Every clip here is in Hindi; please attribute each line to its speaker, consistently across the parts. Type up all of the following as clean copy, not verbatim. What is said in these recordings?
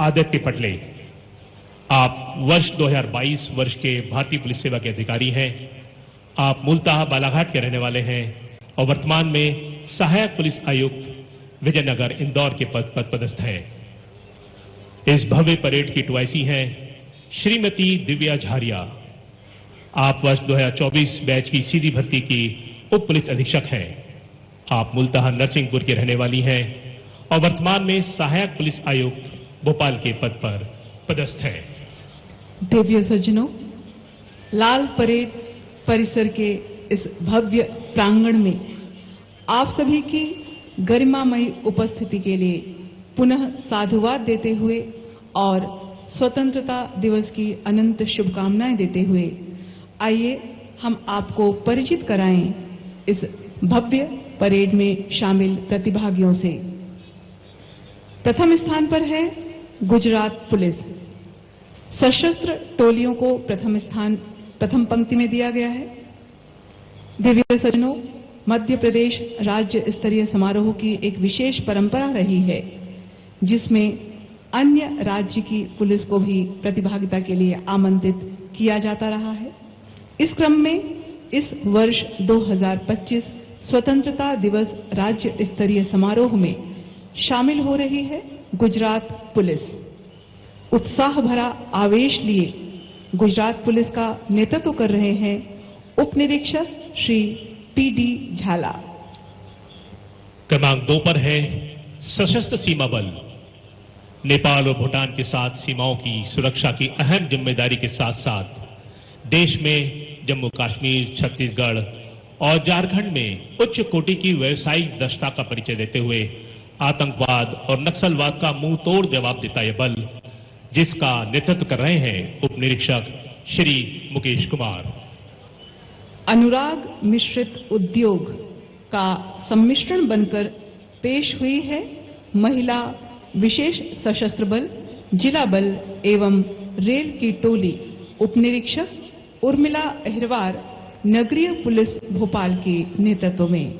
Speaker 1: आदित्य के पटले, आप वर्ष 2022 वर्ष के भारतीय पुलिस सेवा के अधिकारी हैं। आप मूलतः बालाघाट के रहने वाले हैं और वर्तमान में सहायक पुलिस आयुक्त विजयनगर इंदौर के पद पर पदस्थ हैं। इस भव्य परेड की टुआईसी हैं श्रीमती दिव्या झारिया। आप वर्ष 2024 बैच की सीधी भर्ती की उप पुलिस अधीक्षक हैं। आप मूलतः नरसिंहपुर की रहने वाली हैं और वर्तमान में सहायक पुलिस आयुक्त भोपाल के पद पर पदस्थ हैं।
Speaker 2: दिव्य सज्जनों, लाल परेड परिसर के इस भव्य प्रांगण में आप सभी की गरिमामयी उपस्थिति के लिए पुनः साधुवाद देते हुए और स्वतंत्रता दिवस की अनंत शुभकामनाएं देते हुए आइए हम आपको परिचित कराएं इस भव्य परेड में शामिल प्रतिभागियों से। प्रथम स्थान पर है गुजरात पुलिस। सशस्त्र टोलियों को प्रथम पंक्ति में दिया गया है। दिव्य सज्जनों, मध्य प्रदेश राज्य स्तरीय समारोह की एक विशेष परंपरा रही है जिसमें अन्य राज्य की पुलिस को भी प्रतिभागिता के लिए आमंत्रित किया जाता रहा है। इस क्रम में इस वर्ष 2025 स्वतंत्रता दिवस राज्य स्तरीय समारोह में शामिल हो रही है गुजरात पुलिस। उत्साह भरा आवेश लिए गुजरात पुलिस का नेतृत्व कर रहे हैं उप निरीक्षक श्री पीडी झाला।
Speaker 1: क्रमांक 2 पर है सशस्त्र सीमा बल। नेपाल और भूटान के साथ सीमाओं की सुरक्षा की अहम जिम्मेदारी के साथ साथ देश में जम्मू कश्मीर, छत्तीसगढ़ और झारखंड में उच्च कोटि की व्यावसायिक दक्षता का परिचय देते हुए आतंकवाद और नक्सलवाद का मुंह तोड़ जवाब देता यह बल, जिसका नेतृत्व कर रहे हैं उप निरीक्षक श्री मुकेश कुमार।
Speaker 2: अनुराग मिश्रित उद्योग का सम्मिश्रण बनकर पेश हुई है महिला विशेष सशस्त्र बल, जिला बल एवं रेल की टोली उप निरीक्षक उर्मिला अहिरवार नगरीय पुलिस भोपाल के नेतृत्व में।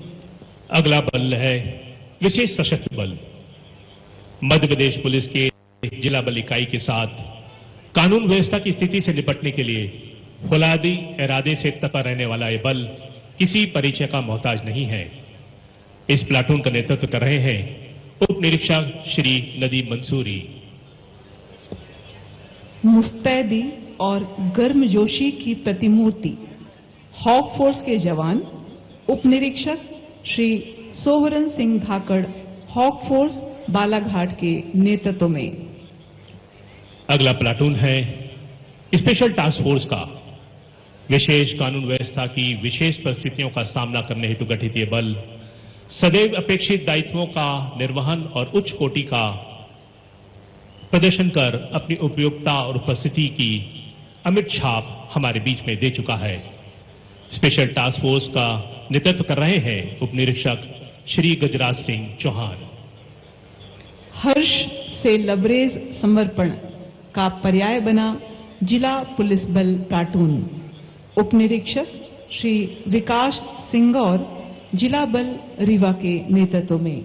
Speaker 1: अगला बल है विशेष सशस्त्र बल। मध्य प्रदेश पुलिस के जिला बल इकाई के साथ कानून व्यवस्था की स्थिति से निपटने के लिए फौलादी इरादे से तत्पर रहने वाला यह बल किसी परिचय का मोहताज नहीं है। इस प्लाटून का नेतृत्व कर रहे हैं उप निरीक्षक श्री नदीम मंसूरी।
Speaker 2: मुस्तैदी और गर्मजोशी की प्रतिमूर्ति हॉक फोर्स के जवान उप निरीक्षक श्री सोवरन सिंह धाकड़, हॉक फोर्स बालाघाट के नेतृत्व में।
Speaker 1: अगला प्लाटून है स्पेशल टास्क फोर्स का। विशेष कानून व्यवस्था की विशेष परिस्थितियों का सामना करने हेतु गठित ये बल सदैव अपेक्षित दायित्वों का निर्वहन और उच्च कोटि का प्रदर्शन कर अपनी उपयोगिता और उपस्थिति की अमिट छाप हमारे बीच में दे चुका है। स्पेशल टास्क फोर्स का नेतृत्व कर रहे हैं उप निरीक्षक श्री गजराज सिंह चौहान।
Speaker 2: हर्ष से लबरेज समर्पण का पर्याय बना जिला पुलिस बल प्लाटून। उप निरीक्षक श्री विकास सिंह और जिला बल रीवा के नेतृत्व में।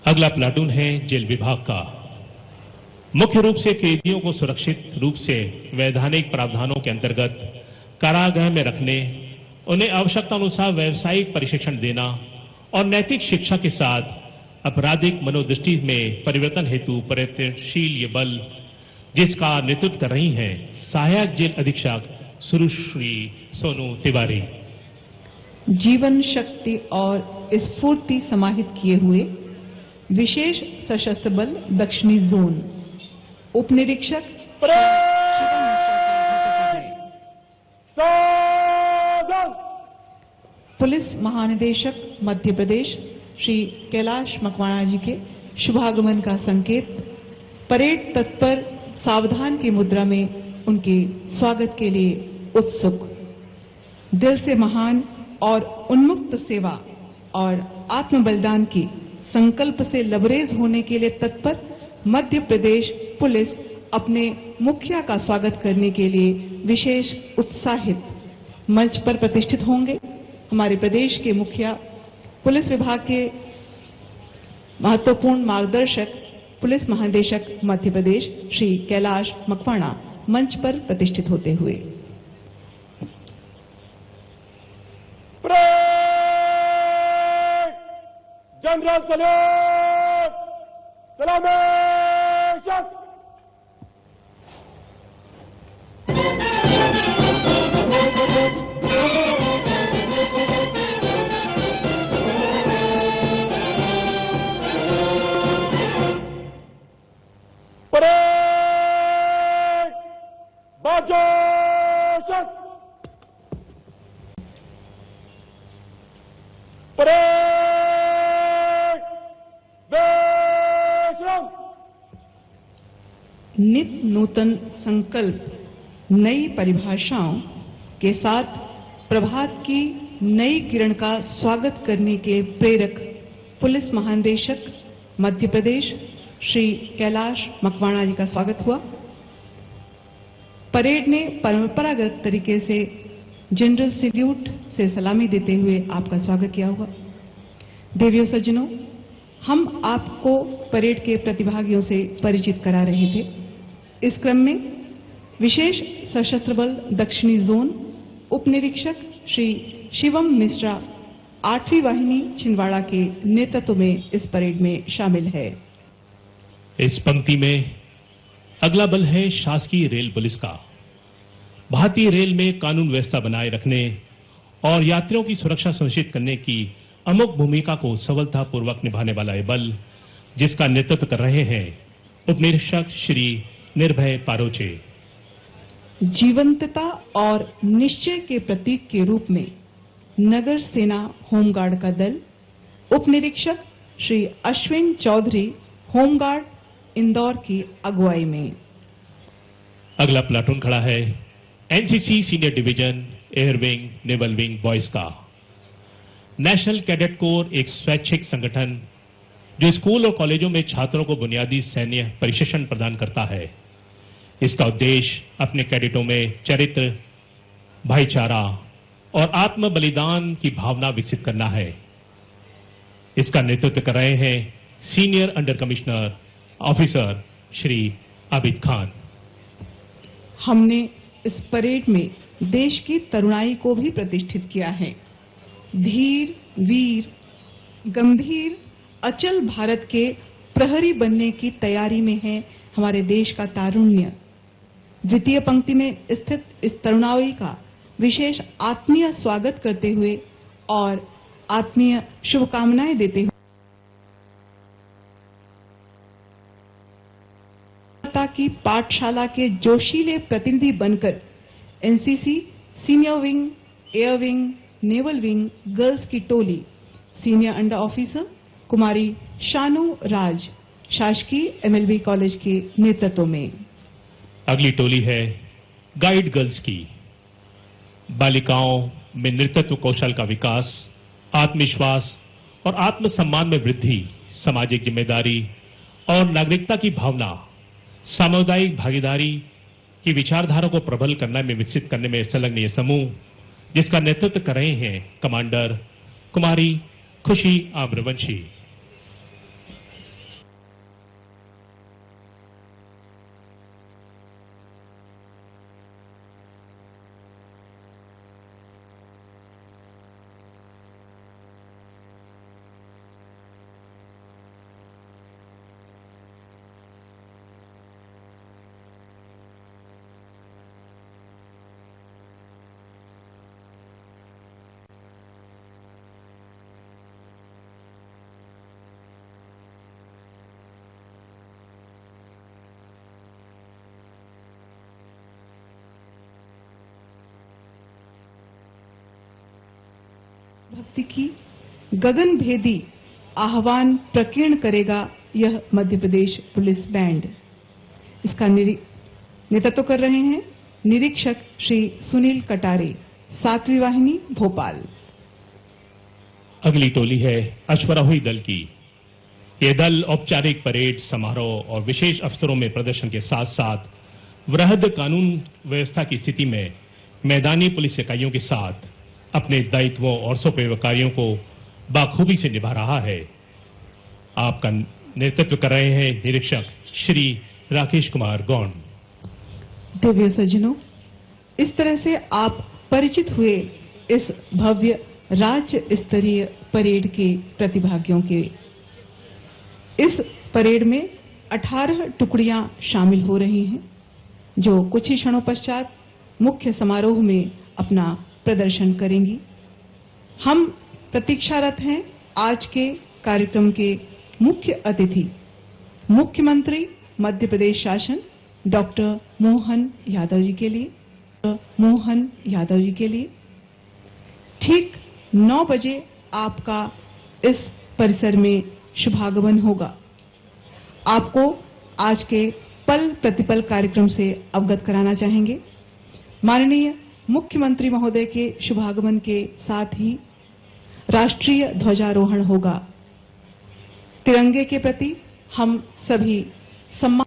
Speaker 1: अगला प्लाटून है जेल विभाग का। मुख्य रूप से कैदियों को सुरक्षित रूप से वैधानिक प्रावधानों के अंतर्गत कारागृह में रखने, उन्हें आवश्यकता अनुसार व्यावसायिक प्रशिक्षण देना और नैतिक शिक्षा के साथ आपराधिक मनोदृष्टि में परिवर्तन हेतु प्रयत्नशील ये बल, जिसका नेतृत्व कर रही हैं सहायक जेल अधीक्षक सुश्री सोनू तिवारी।
Speaker 2: जीवन शक्ति और स्फूर्ति समाहित किए हुए विशेष सशस्त्र बल दक्षिणी जोन उप निरीक्षक पुलिस महानिदेशक मध्य प्रदेश श्री कैलाश मकवाणा जी के शुभागमन का संकेत परेड तत्पर सावधान की मुद्रा में उनके स्वागत के लिए उत्सुक। दिल से महान और उन्मुक्त सेवा और आत्म बलिदान की संकल्प से लबरेज होने के लिए तत्पर मध्य प्रदेश पुलिस अपने मुखिया का स्वागत करने के लिए विशेष उत्साहित मंच पर प्रतिष्ठित होंगे। हमारे प्रदेश के मुखिया पुलिस विभाग के महत्वपूर्ण मार्गदर्शक पुलिस महानिदेशक मध्य प्रदेश श्री कैलाश मकवाणा मंच पर प्रतिष्ठित होते हुए।
Speaker 3: जनरल सैल्यूट, सलामी। परेड बाजोश, परेड विश्राम।
Speaker 2: नित नूतन संकल्प, नई परिभाषाओं के साथ प्रभात की नई किरण का स्वागत करने के प्रेरक पुलिस महानिदेशक मध्य प्रदेश श्री कैलाश मकवाणा जी का स्वागत हुआ। परेड ने परंपरागत तरीके से जनरल सैल्यूट से सलामी देते हुए आपका स्वागत किया हुआ। देवियों सज्जनों, हम आपको परेड के प्रतिभागियों से परिचित करा रहे थे। इस क्रम में विशेष सशस्त्र बल दक्षिणी जोन उप निरीक्षक श्री शिवम मिश्रा 8वीं वाहिनी छिंदवाड़ा के नेतृत्व में इस परेड में शामिल है।
Speaker 1: इस पंक्ति में अगला बल है शासकीय रेल पुलिस का। भारतीय रेल में कानून व्यवस्था बनाए रखने और यात्रियों की सुरक्षा सुनिश्चित करने की अमुक भूमिका को सफलतापूर्वक निभाने वाला यह बल, जिसका नेतृत्व कर रहे हैं उप निरीक्षक श्री निर्भय पारोचे।
Speaker 2: जीवंतता और निश्चय के प्रतीक के रूप में नगर सेना होमगार्ड का दल, उप निरीक्षक श्री अश्विन चौधरी, होमगार्ड इंदौर की अगुवाई में।
Speaker 1: अगला प्लाटून खड़ा है NCC senior division air wing naval wing boys का। नेशनल कैडेट कोर एक स्वैच्छिक संगठन जो स्कूल और कॉलेजों में छात्रों को बुनियादी सैन्य प्रशिक्षण प्रदान करता है। इसका उद्देश्य अपने कैडेटों में चरित्र, भाईचारा और आत्म बलिदान की भावना विकसित करना है। इसका नेतृत्व कर रहे हैं senior under commissioner officer Shri Abid Khan.
Speaker 2: हमने इस परेड में देश की तरुणाई को भी प्रतिष्ठित किया है। धीर, वीर, गंभीर, अचल भारत के प्रहरी बनने की तैयारी में है हमारे देश का तारुण्य। द्वितीय पंक्ति में स्थित इस तरुणाई का विशेष आत्मीय स्वागत करते हुए और आत्मीय शुभकामनाएं देते हुए की पाठशाला के जोशीले प्रतिनिधि बनकर NCC senior wing, air wing, naval wing girls की टोली सीनियर अंडर ऑफिसर कुमारी शानू राज शासकीय एमएलबी कॉलेज के नेतृत्व में।
Speaker 1: अगली टोली है गाइड गर्ल्स की। बालिकाओं में नेतृत्व कौशल का विकास, आत्मविश्वास और आत्मसम्मान में वृद्धि, सामाजिक जिम्मेदारी और नागरिकता की भावना, सामुदायिक भागीदारी की विचारधारा को प्रबल करने में विकसित करने में संलग्न ये समूह, जिसका नेतृत्व कर रहे हैं कमांडर कुमारी खुशी आम्रवंशी।
Speaker 2: भक्ति की गगन भेदी आह्वान प्रकीर्ण करेगा यह मध्य प्रदेश पुलिस बैंड। इसका नेतृत्व कर रहे हैं निरीक्षक श्री सुनील कटारे, 7वीं वाहिनी भोपाल।
Speaker 1: अगली टोली है अश्वरोही दल की। यह दल औपचारिक परेड समारोह और विशेष अवसरों में प्रदर्शन के साथ साथ वृहद कानून व्यवस्था की स्थिति में मैदानी पुलिस इकाइयों के साथ अपने दायित्वों और सौंपे कार्यों को बाखूबी से निभा रहा है। आपका नेतृत्व कर रहे हैं निरीक्षक श्री राकेश कुमार गौंड।
Speaker 2: दिव्य सज्जनों, इस तरह से आप परिचित हुए इस भव्य राज्य स्तरीय परेड के प्रतिभागियों के। इस परेड में 18 टुकड़ियां शामिल हो रही हैं, जो कुछ ही क्षणों पश्चात मुख्य समारोह में अपना प्रदर्शन करेंगी। हम प्रतीक्षारत हैं आज के कार्यक्रम के मुख्य अतिथि मुख्यमंत्री मध्य प्रदेश शासन डॉक्टर मोहन यादव जी के लिए। ठीक 9 बजे आपका इस परिसर में शुभागमन होगा। आपको आज के पल प्रतिपल कार्यक्रम से अवगत कराना चाहेंगे। माननीय मुख्यमंत्री महोदय के शुभागमन के साथ ही राष्ट्रीय ध्वजारोहण होगा। तिरंगे के प्रति हम सभी सम्मान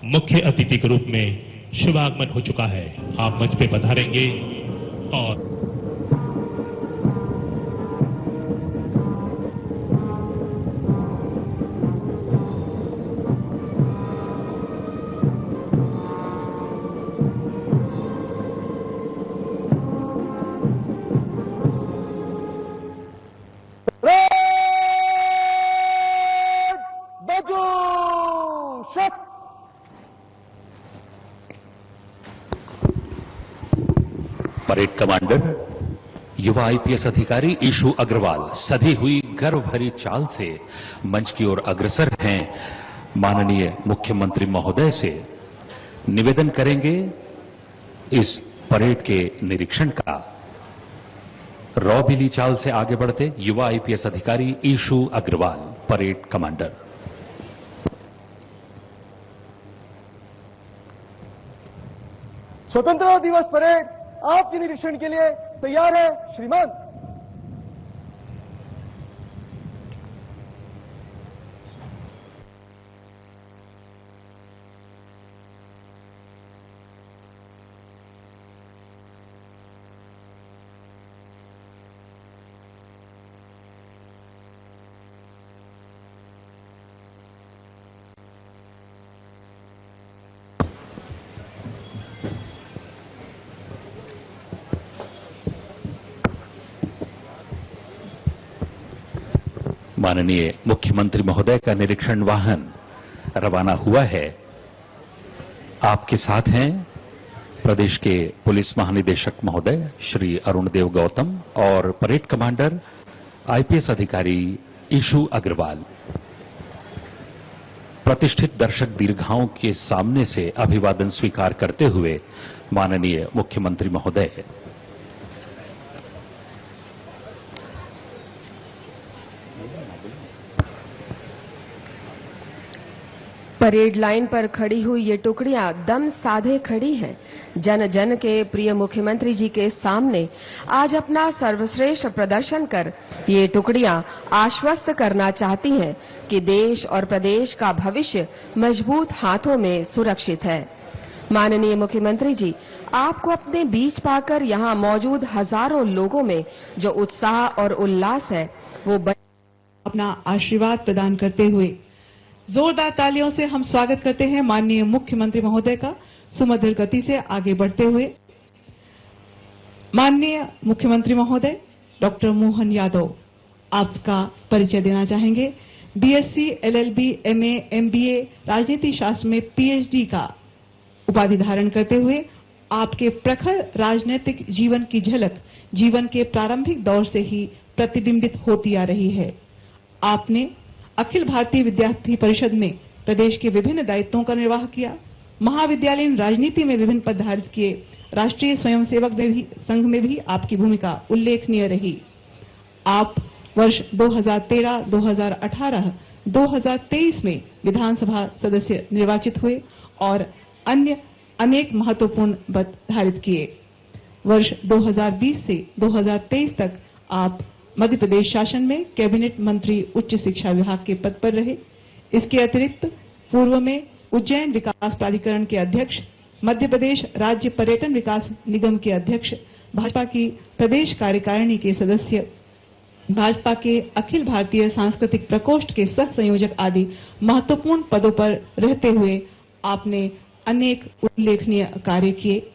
Speaker 1: मुख्य अतिथि के रूप में शुभागमन हो चुका है। आप मंच पे पधारेंगे और
Speaker 4: परेड कमांडर युवा आईपीएस अधिकारी ईशू अग्रवाल सधी हुई गर्व भरी चाल से मंच की ओर अग्रसर हैं। माननीय मुख्यमंत्री महोदय से निवेदन करेंगे इस परेड के निरीक्षण का। रौबीली चाल से आगे बढ़ते युवा आईपीएस अधिकारी ईशू अग्रवाल, परेड कमांडर।
Speaker 3: स्वतंत्रता दिवस परेड आपके निरीक्षण के लिए तैयार है श्रीमान।
Speaker 4: माननीय मुख्यमंत्री महोदय का निरीक्षण वाहन रवाना हुआ है। आपके साथ हैं प्रदेश के पुलिस महानिदेशक महोदय श्री अरुण देव गौतम और परेड कमांडर आईपीएस अधिकारी ईशू अग्रवाल। प्रतिष्ठित दर्शक दीर्घाओं के सामने से अभिवादन स्वीकार करते हुए माननीय मुख्यमंत्री महोदय
Speaker 5: परेड लाइन पर खड़ी हुई ये टुकड़ियां दम साधे खड़ी हैं। जन जन के प्रिय मुख्यमंत्री जी के सामने आज अपना सर्वश्रेष्ठ प्रदर्शन कर ये टुकड़ियां आश्वस्त करना चाहती हैं कि देश और प्रदेश का भविष्य मजबूत हाथों में सुरक्षित है। माननीय मुख्यमंत्री जी, आपको अपने बीच पाकर यहां मौजूद हजारों लोगों में जो उत्साह और उल्लास है वो
Speaker 2: अपना आशीर्वाद प्रदान करते हुए जोरदार तालियों से हम स्वागत करते हैं माननीय मुख्यमंत्री महोदय का। सुमधुर गति से आगे बढ़ते हुए माननीय मुख्यमंत्री महोदय डॉक्टर मोहन यादव आपका परिचय देना चाहेंगे। बीएससी, एलएलबी, एमए, एमबीए, राजनीति शास्त्र में पीएचडी का उपाधि धारण करते हुए आपके प्रखर राजनीतिक जीवन की झलक जीवन के प्रारंभिक दौर से ही प्रतिबिंबित होती आ रही है। आपने अखिल भारतीय विद्यार्थी परिषद में प्रदेश के विभिन्न दायित्वों का निर्वाह किया। महाविद्यालयीन राजनीति में विभिन्न पद धारित किए। राष्ट्रीय स्वयंसेवक संघ में भी आपकी भूमिका उल्लेखनीय रही। आप वर्ष 2013-2018 2023 में विधानसभा सदस्य निर्वाचित हुए और अन्य अनेक महत्वपूर्ण पद धारित किए। वर्ष 2020 से 2023 तक आप मध्य प्रदेश शासन में कैबिनेट मंत्री उच्च शिक्षा विभाग के पद पर रहे। इसके अतिरिक्त पूर्व में उज्जैन विकास प्राधिकरण के अध्यक्ष, मध्य प्रदेश राज्य पर्यटन विकास निगम के अध्यक्ष, भाजपा की प्रदेश कार्यकारिणी के सदस्य, भाजपा के अखिल भारतीय सांस्कृतिक प्रकोष्ठ के सह संयोजक आदि महत्वपूर्ण पदों पर रहते हुए आपने अनेक उल्लेखनीय कार्य किए।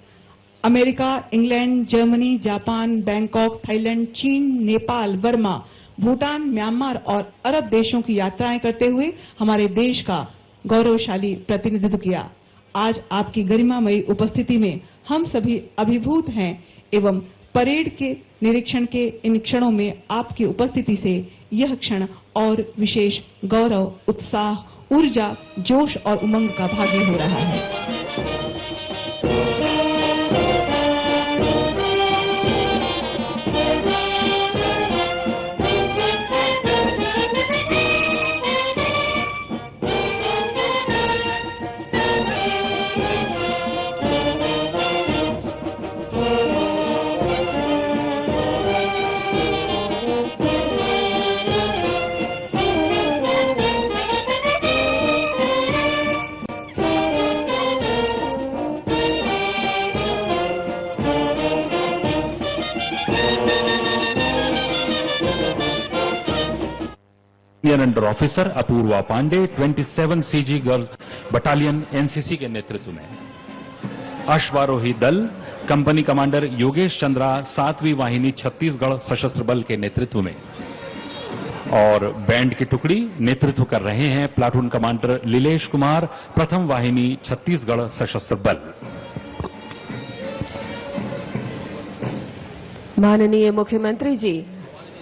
Speaker 2: America, England, Germany, Japan, Bangkok, Thailand, चीन, नेपाल, बर्मा, भूटान, म्यांमार और अरब देशों की यात्राएं करते हुए हमारे देश का गौरवशाली प्रतिनिधित्व किया। आज आपकी गरिमामयी उपस्थिति में हम सभी अभिभूत हैं एवं परेड के निरीक्षण के इन क्षणों में आपकी उपस्थिति से यह क्षण और विशेष गौरव, उत्साह, ऊर्जा, जोश और उमंग का भागी हो रहा है।
Speaker 4: Under officer Apurva Pandey 27 CG girls battalion NCC के नेतृत्व में, अश्वारोही दल कंपनी कमांडर योगेश चंद्रा 7वीं वाहिनी छत्तीसगढ़ सशस्त्र बल के नेतृत्व में और बैंड की टुकड़ी नेतृत्व कर रहे हैं प्लाटून कमांडर लीलेश कुमार, प्रथम वाहिनी छत्तीसगढ़ सशस्त्र बल।
Speaker 5: माननीय मुख्यमंत्री जी,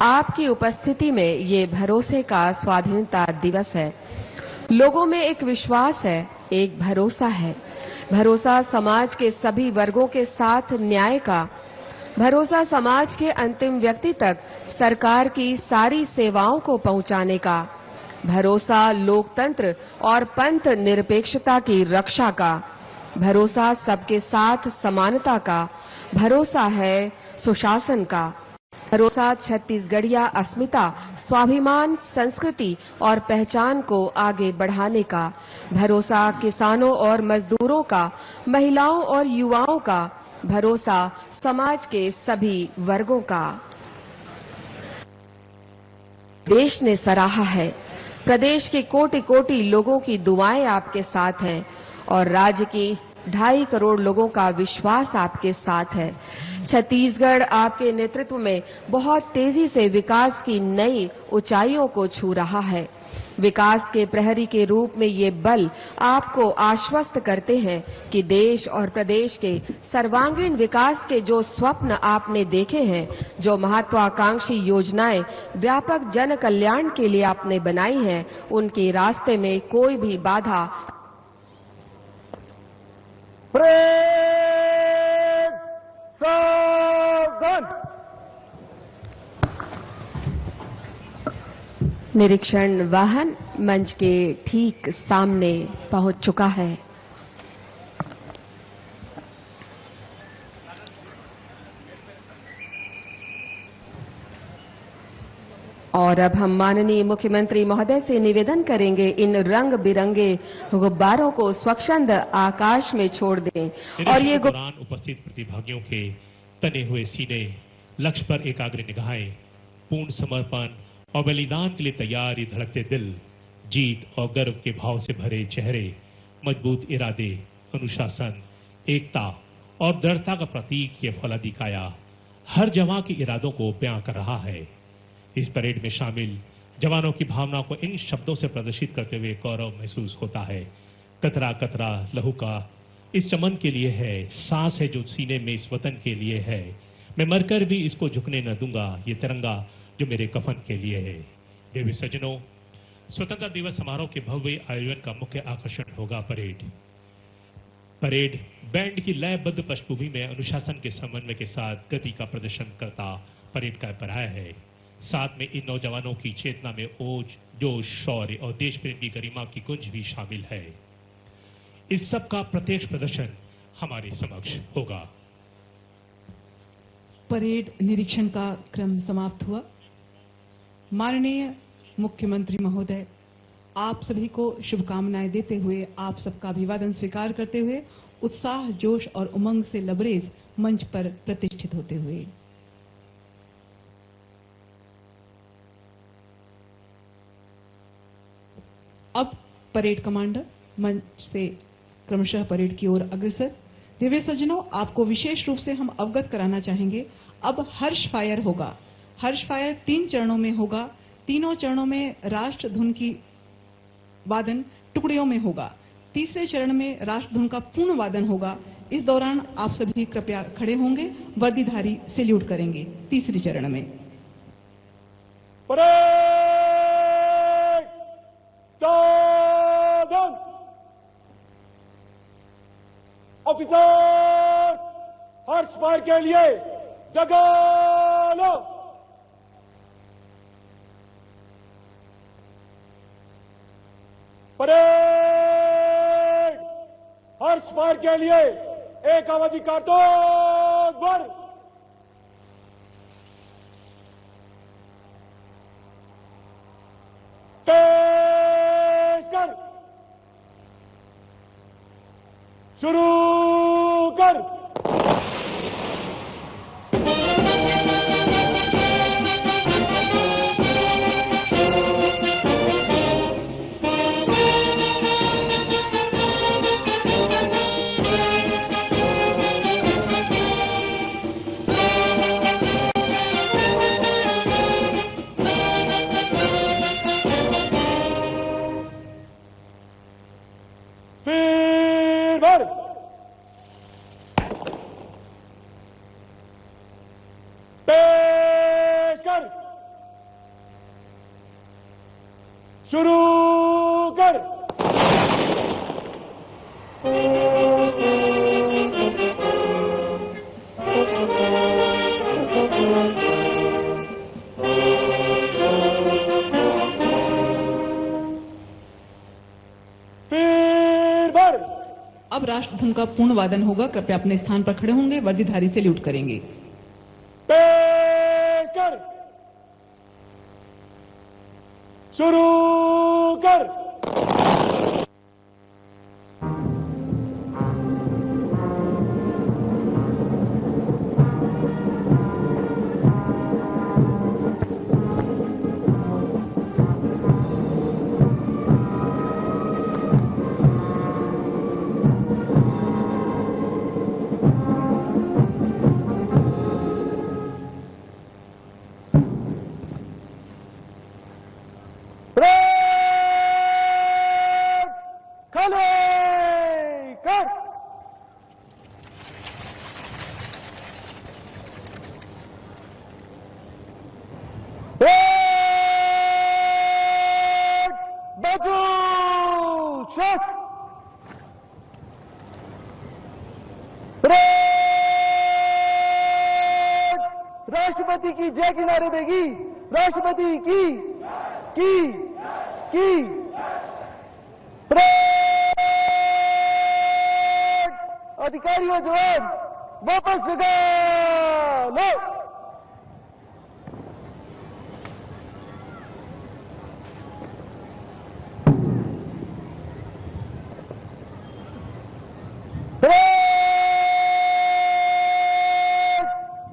Speaker 5: आपकी उपस्थिति में ये भरोसे का स्वाधीनता दिवस है। लोगों में एक विश्वास है, एक भरोसा है। भरोसा समाज के सभी वर्गों के साथ न्याय का, भरोसा समाज के अंतिम व्यक्ति तक सरकार की सारी सेवाओं को पहुंचाने का, भरोसा लोकतंत्र और पंथ निरपेक्षता की रक्षा का, भरोसा सबके साथ समानता का, भरोसा है सुशासन का, भरोसा छत्तीसगढ़िया अस्मिता, स्वाभिमान, संस्कृति और पहचान को आगे बढ़ाने का, भरोसा किसानों और मजदूरों का, महिलाओं और युवाओं का, भरोसा समाज के सभी वर्गों का। देश ने सराहा है, प्रदेश के कोटि-कोटि लोगों की दुआएं आपके साथ हैं और राज्य की 2.5 करोड़ लोगों का विश्वास आपके साथ है। छत्तीसगढ़ आपके नेतृत्व में बहुत तेजी से विकास की नई ऊंचाइयों को छू रहा है। विकास के प्रहरी के रूप में ये बल आपको आश्वस्त करते हैं कि देश और प्रदेश के सर्वांगीण विकास के जो स्वप्न आपने देखे हैं, जो महत्वाकांक्षी योजनाएं व्यापक जन कल्याण के लिए आपने बनाई हैं, उनके रास्ते में कोई भी बाधा
Speaker 3: सावधान।
Speaker 5: निरीक्षण वाहन मंच के ठीक सामने पहुंच चुका है। और अब हम माननीय मुख्यमंत्री महोदय से निवेदन करेंगे इन रंग बिरंगे गुब्बारों को स्वच्छंद आकाश में छोड़ दें और ये
Speaker 1: दौरान उपस्थित प्रतिभागियों के तने हुए सीने, लक्ष्य पर एकाग्र निगाहें, पूर्ण समर्पण और बलिदान के लिए तैयार ये धड़कते दिल, जीत और गर्व के भाव से भरे चेहरे, मजबूत इरादे, अनुशासन, एकता और दृढ़ता का प्रतीक ये फौलादी काया हर जवान के इरादों को बयां कर रहा है। इस परेड में शामिल जवानों की भावनाओं को इन शब्दों से प्रदर्शित करते हुए गौरव महसूस होता है। कतरा कतरा लहू का इस चमन के लिए है, सांस है जो सीने में इस वतन के लिए है, मैं मरकर भी इसको झुकने न दूंगा, ये तिरंगा जो मेरे कफन के लिए है। देवी सज्जनों, स्वतंत्रता दिवस समारोह के भव्य आयोजन का मुख्य आकर्षण होगा परेड। परेड बैंड की लयबद्ध पृष्ठभूमि में अनुशासन के समन्वय के साथ गति का प्रदर्शन करता परेड का पराया है। साथ में इन नौजवानों की चेतना में ओज, जोश, शौर्य और देश प्रेम की गरिमा की गुंज भी शामिल है। इस सब का प्रत्यक्ष प्रदर्शन हमारे समक्ष होगा।
Speaker 2: परेड निरीक्षण का क्रम समाप्त हुआ। माननीय मुख्यमंत्री महोदय, आप सभी को शुभकामनाएं देते हुए, आप सबका अभिवादन स्वीकार करते हुए उत्साह, जोश और उमंग से लबरेज मंच पर प्रतिष्ठित होते हुए अब परेड कमांडर मंच से क्रमशः परेड की ओर अग्रसर। दिव्य सज्जनों, आपको विशेष रूप से हम अवगत कराना चाहेंगे, अब हर्ष फायर होगा। हर्ष फायर 3 चरणों में होगा। तीनों चरणों में राष्ट्र धुन की वादन टुकड़ियों में होगा। तीसरे चरण में राष्ट्र धुन का पूर्ण वादन होगा। इस दौरान आप सभी कृपया खड़े होंगे, वर्दीधारी सैल्यूट करेंगे। तीसरे चरण में
Speaker 3: परेड साधन। ऑफिसर हर्ष फायर के लिए जगह लो। परेड हर्ष फायर के लिए एक आवाजी कारतूस भर। पेश कर। शुरू कर। फिर भर। पेश कर। शुरू कर। फिर भर।
Speaker 2: अब राष्ट्र धुन का पूर्ण वादन होगा। कृपया अपने स्थान पर खड़े होंगे, वर्दीधारी सैल्यूट करेंगे।
Speaker 3: पेश कर। शुरू कर। खाली कर। बाजू शस। राष्ट्रपति की जय की नारे देगी। राष्ट्रपति की अधिकारियों जवान वापस जगह लो।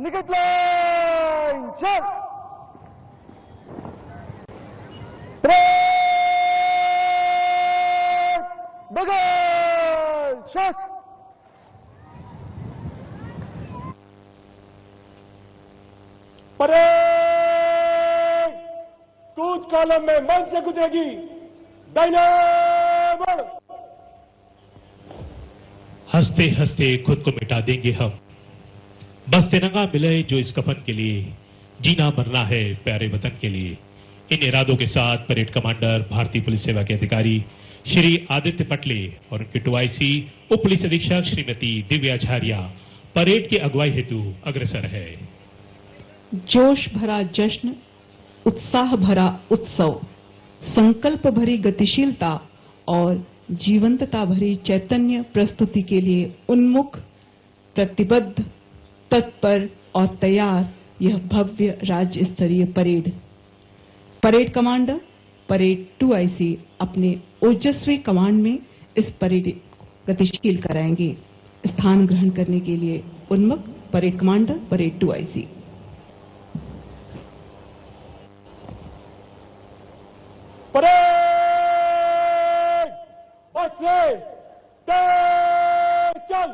Speaker 3: निकट लाइन चल। बगल शस। परेड कूच कॉलम में मंच से गुजरेगी। डायनामो।
Speaker 1: हंसते हंसते खुद को मिटा देंगे हम, बस तिरंगा मिले जो इस कफन के लिए, जीना मरना है प्यारे वतन के लिए। इन इरादों के साथ परेड कमांडर भारतीय पुलिस सेवा के अधिकारी श्री आदित्य पटले और उनके टूआईसी उप पुलिस अधीक्षक श्रीमती दिव्या झारिया परेड की अगुवाई हेतु अग्रसर है।
Speaker 2: जोश भरा जश्न उत्साह भरा उत्सव, संकल्प भरी गतिशीलता और जीवंतता भरी चैतन्य प्रस्तुति के लिए उन्मुख, प्रतिबद्ध, तत्पर और तैयार यह भव्य राज्य स्तरीय parade. Parade commander parade 2IC अपने ओजस्वी कमांड में इस परेड को गतिशील कराएंगे। स्थान ग्रहण करने के लिए उन्मुख parade commander parade 2IC।
Speaker 3: Parade बसवे चल।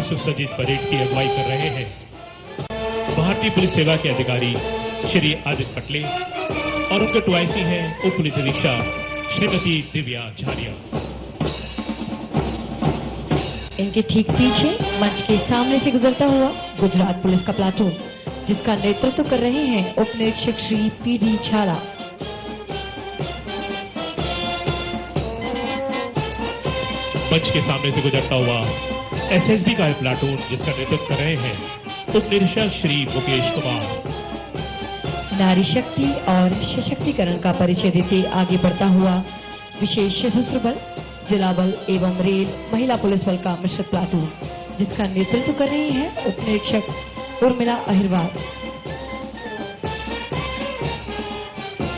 Speaker 1: सुसज्जित परेड की अगुवाई कर रहे हैं भारतीय पुलिस सेवा के अधिकारी श्री आदित्य पटले और उनके 2IC हैं उप पुलिस अधीक्षक श्रीमती दिव्या झारिया।
Speaker 6: इनके ठीक पीछे मंच के सामने से गुजरता हुआ गुजरात पुलिस का प्लाटून, जिसका नेतृत्व कर रहे हैं उप निरीक्षक श्री PD झाला।
Speaker 1: मंच के सामने से गुजरता हुआ SSB का प्लाटून, जिसका नेतृत्व कर रहे हैं उप निरीक्षक श्री मुकेश कुमार।
Speaker 6: नारी शक्ति और सशक्तिकरण का परिचय देते आगे बढ़ता हुआ विशेष सशस्त्र बल, जिला बल एवं रेल महिला पुलिस बल का मिश्रित प्लाटून, जिसका नेतृत्व कर रही हैं उप निरीक्षक उर्मिला अहिरवार।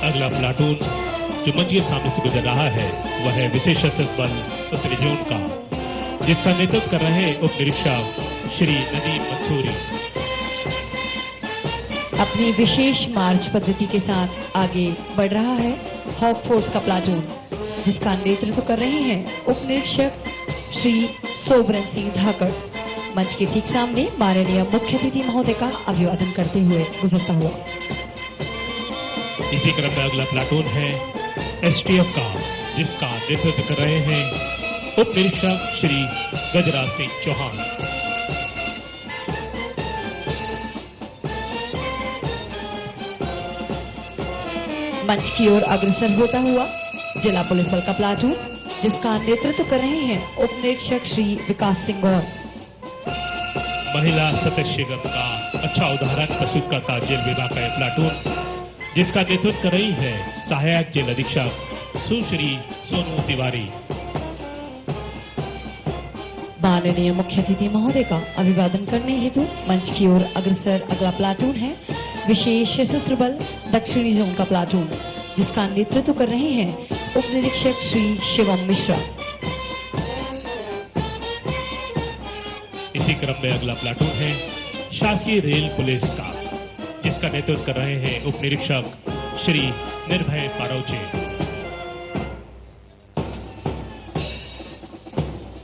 Speaker 1: अगला प्लाटून जो मंच के सामने से गुजर रहा है वह है विशेष सशस्त्र बल उत्तरी जोन का, जिसका नेतृत्व कर रहे उप निरीक्षक श्री नदीम मंसूरी।
Speaker 6: अपनी विशेष मार्च पद्धति के साथ आगे बढ़ रहा है हॉक फोर्स का प्लाटून, जिसका नेतृत्व कर रहे हैं उप निरीक्षक श्री सोबरन सिंह धाकड़। मंच के ठीक सामने माननीय मुख्य अतिथि महोदय का अभिवादन करते हुए गुजरता हुआ।
Speaker 1: इसी क्रम में अगला प्लाटून है STF का, जिसका नेतृत्व कर रहे हैं उप निरीक्षक श्री गजराज सिंह चौहान।
Speaker 6: मंच की ओर अग्रसर होता हुआ जिला पुलिस बल का प्लाटून, जिसका नेतृत्व कर रहे हैं उप निरीक्षक श्री विकास सिंह गौर।
Speaker 1: महिला सतर्कता का अच्छा उदाहरण प्रस्तुत करता जेल विभाग का यह प्लाटून, जिसका नेतृत्व कर रही है सहायक जेल अधीक्षक सुश्री सोनू तिवारी।
Speaker 6: माननीय मुख्य अतिथि महोदय का अभिवादन करने हेतु मंच की ओर अग्रसर अगला प्लाटून है विशेष सशस्त्र बल दक्षिणी जोन का प्लाटून, जिसका नेतृत्व कर रहे हैं उप निरीक्षक श्री शिवम मिश्रा।
Speaker 1: इसी क्रम में अगला प्लाटून है शासकीय रेल पुलिस का, जिसका नेतृत्व कर रहे हैं उप निरीक्षक श्री निर्भय पारौचे।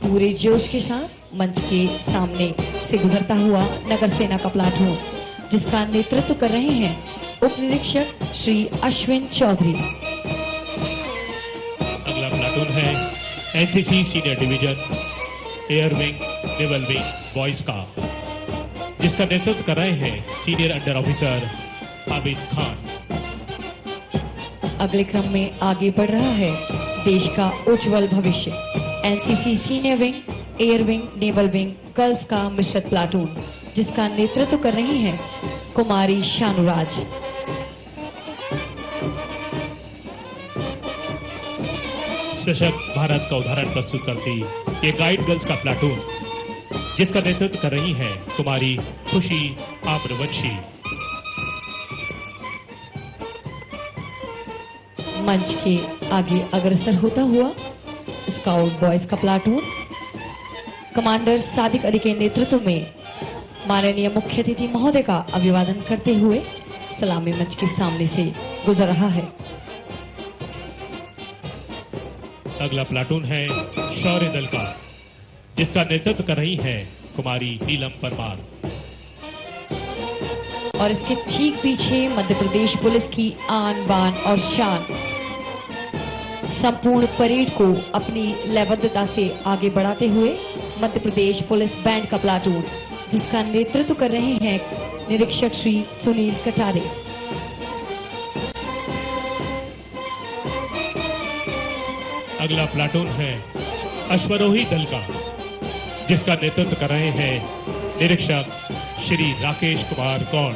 Speaker 6: पूरे जोश के साथ मंच के सामने से गुजरता हुआ नगर सेना का प्लाटून, जिसका नेतृत्व कर रहे हैं उप निरीक्षक श्री अश्विन चौधरी।
Speaker 1: अगला प्लाटून है NCC senior division air wing naval wing boys का, जिसका नेतृत्व कर रहे हैं senior under officer Abid Khan.
Speaker 6: अगले क्रम में आगे बढ़ रहा है देश का उज्जवल भविष्य, NCC senior wing air wing naval wing girls का मिश्रित प्लाटून, जिसका नेतृत्व कर रही हैं कुमारी शानुराज।
Speaker 1: सशक्त भारत का उदाहरण प्रस्तुत करती ये गाइड गर्ल्स का प्लाटून, जिसका नेतृत्व कर रही हैं कुमारी खुशी आम्रवंशी।
Speaker 6: मंच के आगे अग्रसर होता हुआ स्काउट बॉयज का प्लाटून कमांडर सादिक अली के नेतृत्व में माननीय मुख्य अतिथि महोदय का अभिवादन करते हुए सलामी मंच के सामने से गुजर रहा है।
Speaker 1: अगला प्लाटून है शौर्य दल का, जिसका नेतृत्व कर रही हैं कुमारी नीलम परमार।
Speaker 6: और इसके ठीक पीछे मध्य प्रदेश पुलिस की आन बान और शान, संपूर्ण परेड को अपनी लयबद्धता से आगे बढ़ाते हुए मध्य प्रदेश पुलिस बैंड का प्लाटून, जिसका नेतृत्व कर रहे हैं निरीक्षक श्री सुनील कटारे।
Speaker 1: अगला प्लाटून है अश्वरोही दल का, जिसका नेतृत्व कर रहे हैं निरीक्षक श्री राकेश कुमार गौड़।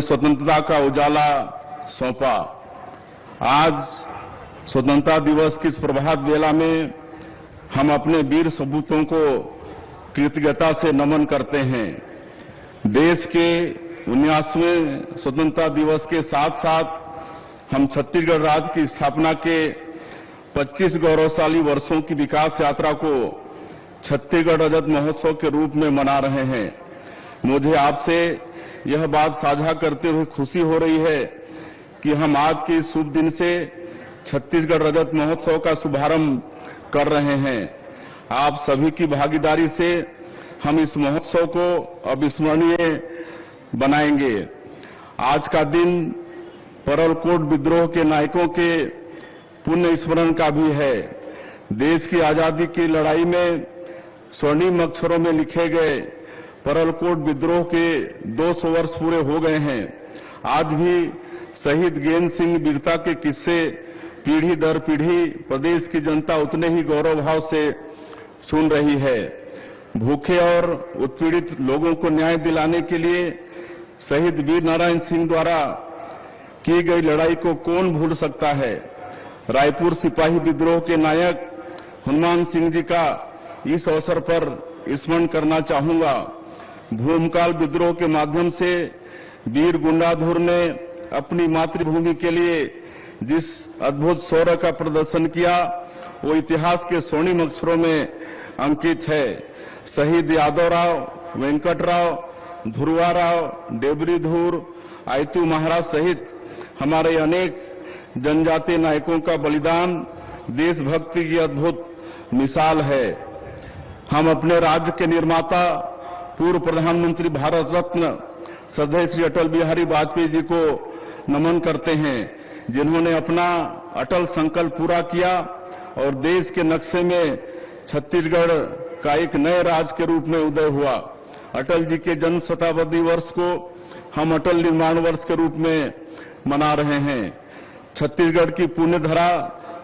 Speaker 7: स्वतंत्रता का उजाला सौंपा। आज स्वतंत्रता दिवस की इस प्रभात बेला में हम अपने वीर सपूतों को कृतज्ञता से नमन करते हैं। देश के 19वें स्वतंत्रता दिवस के साथ साथ हम छत्तीसगढ़ राज्य की स्थापना के 25 गौरवशाली वर्षों की विकास यात्रा को छत्तीसगढ़ रजत महोत्सव के रूप में मना रहे हैं। मुझे आपसे यह बात साझा करते हुए खुशी हो रही है कि हम आज के इस शुभ दिन से छत्तीसगढ़ रजत महोत्सव का शुभारंभ कर रहे हैं। आप सभी की भागीदारी से हम इस महोत्सव को अविस्मरणीय बनाएंगे। आज का दिन परलकोट विद्रोह के नायकों के पुण्य स्मरण का भी है। देश की आजादी की लड़ाई में स्वर्णिम अक्षरों में लिखे गए परलकोट विद्रोह के 200 वर्ष पूरे हो गए हैं। आज भी शहीद गेंद सिंह वीरता के किस्से पीढ़ी दर पीढ़ी प्रदेश की जनता उतने ही गौरव भाव से सुन रही है। भूखे और उत्पीड़ित लोगों को न्याय दिलाने के लिए शहीद वीर नारायण सिंह द्वारा की गई लड़ाई को कौन भूल सकता है। रायपुर सिपाही विद्रोह के नायक हनुमान सिंह जी का इस अवसर पर स्मरण करना चाहूंगा। भूमकाल विद्रोह के माध्यम से वीर गुंडाधुर ने अपनी मातृभूमि के लिए जिस अद्भुत शौर्य का प्रदर्शन किया वो इतिहास के स्वर्णिम अक्षरों में अंकित है। शहीद यादवराव, वेंकटराव, ध्रुवाराव, डेबरीधुर, आयतू महाराज सहित हमारे अनेक जनजातीय नायकों का बलिदान देशभक्ति की अद्भुत मिसाल है। हम अपने राज्य के निर्माता पूर्व प्रधानमंत्री भारत रत्न श्रद्धेय श्री अटल बिहारी वाजपेयी जी को नमन करते हैं, जिन्होंने अपना अटल संकल्प पूरा किया और देश के नक्शे में छत्तीसगढ़ का एक नए राज्य के रूप में उदय हुआ। अटल जी के जन्म शताब्दी वर्ष को हम अटल निर्माण वर्ष के रूप में मना रहे हैं। छत्तीसगढ़ की पुण्य धरा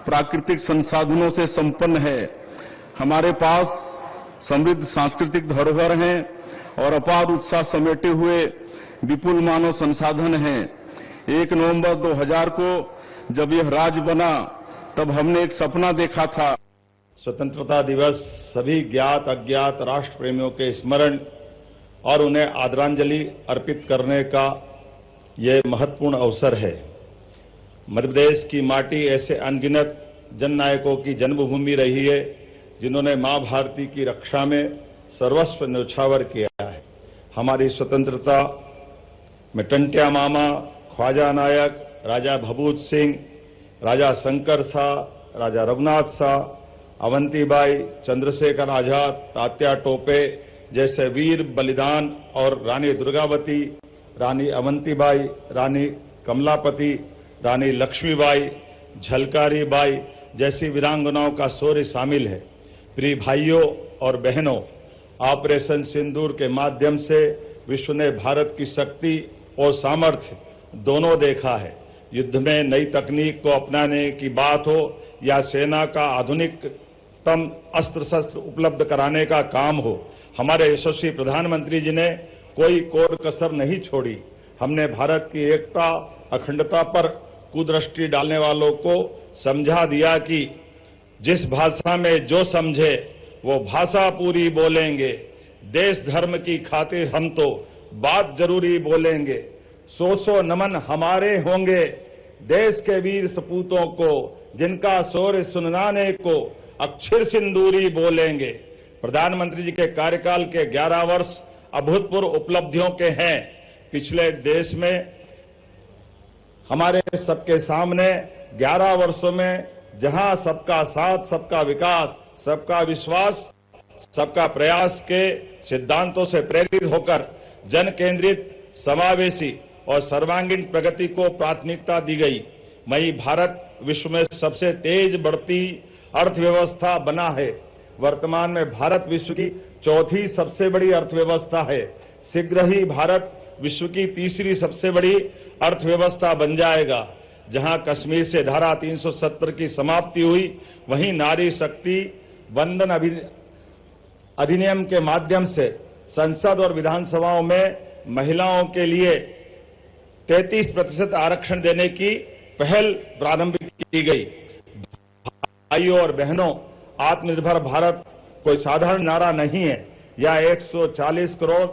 Speaker 7: प्राकृतिक संसाधनों से संपन्न है। हमारे पास समृद्ध सांस्कृतिक धरोहर है और अपार उत्साह समेटे हुए विपुल मानव संसाधन हैं। 1 नवंबर 2000 को जब यह राज्य बना तब हमने एक सपना देखा था।
Speaker 8: स्वतंत्रता दिवस सभी ज्ञात अज्ञात राष्ट्र प्रेमियों के स्मरण और उन्हें आदरांजलि अर्पित करने का यह महत्वपूर्ण अवसर है। मध्य प्रदेश की माटी ऐसे अनगिनत जननायकों की जन्मभूमि रही है जिन्होंने मां भारती की रक्षा में सर्वस्व न्यौछावर किया है। हमारी स्वतंत्रता में टंट्या मामा, ख्वाजा नायक, राजा भभूत सिंह, राजा शंकर शाह, राजा रघुनाथ शाह, अवंतीबाई, चंद्रशेखर आजाद, तात्या टोपे जैसे वीर बलिदान और रानी दुर्गावती, रानी अवंतीबाई, रानी कमलापति, रानी लक्ष्मीबाई, झलकारी बाई जैसी वीरांगनाओं का शौर्य शामिल है। प्रिय भाइयों और बहनों, ऑपरेशन सिंदूर के माध्यम से विश्व ने भारत की शक्ति और सामर्थ्य दोनों देखा है। युद्ध में नई तकनीक को अपनाने की बात हो या सेना का आधुनिकतम अस्त्र शस्त्र उपलब्ध कराने का काम हो, हमारे यशस्वी प्रधानमंत्री जी ने कोई कोर कसर नहीं छोड़ी। हमने भारत की एकता अखंडता पर कुदृष्टि डालने वालों को समझा दिया कि जिस भाषा में जो समझे वो भाषा पूरी बोलेंगे। देश धर्म की खातिर हम तो बात जरूरी बोलेंगे। सौ नमन हमारे होंगे देश के वीर सपूतों को, जिनका शौर्य सुनाने को अक्षर सिंदूरी बोलेंगे। प्रधानमंत्री जी के कार्यकाल के 11 वर्ष अभूतपूर्व उपलब्धियों के हैं। पिछले देश में हमारे सबके सामने 11 वर्षों में जहां सबका साथ, सबका विकास, सबका विश्वास, सबका प्रयास के सिद्धांतों से प्रेरित होकर जन केंद्रित, समावेशी और सर्वांगीण प्रगति को प्राथमिकता दी गई। वहीं भारत विश्व में सबसे तेज बढ़ती अर्थव्यवस्था बना है। वर्तमान में भारत विश्व की चौथी सबसे बड़ी अर्थव्यवस्था है। शीघ्र ही भारत विश्व की तीसरी सबसे बड़ी अर्थव्यवस्था बन जाएगा। जहां कश्मीर से धारा 370 की समाप्ति हुई, वहीं नारी शक्ति वंदन अधिनियम के माध्यम से संसद और विधानसभाओं में महिलाओं के लिए 33% आरक्षण देने की पहल प्रारंभ की गई। भाइयों और बहनों, आत्मनिर्भर भारत कोई साधारण नारा नहीं है, यह 140 करोड़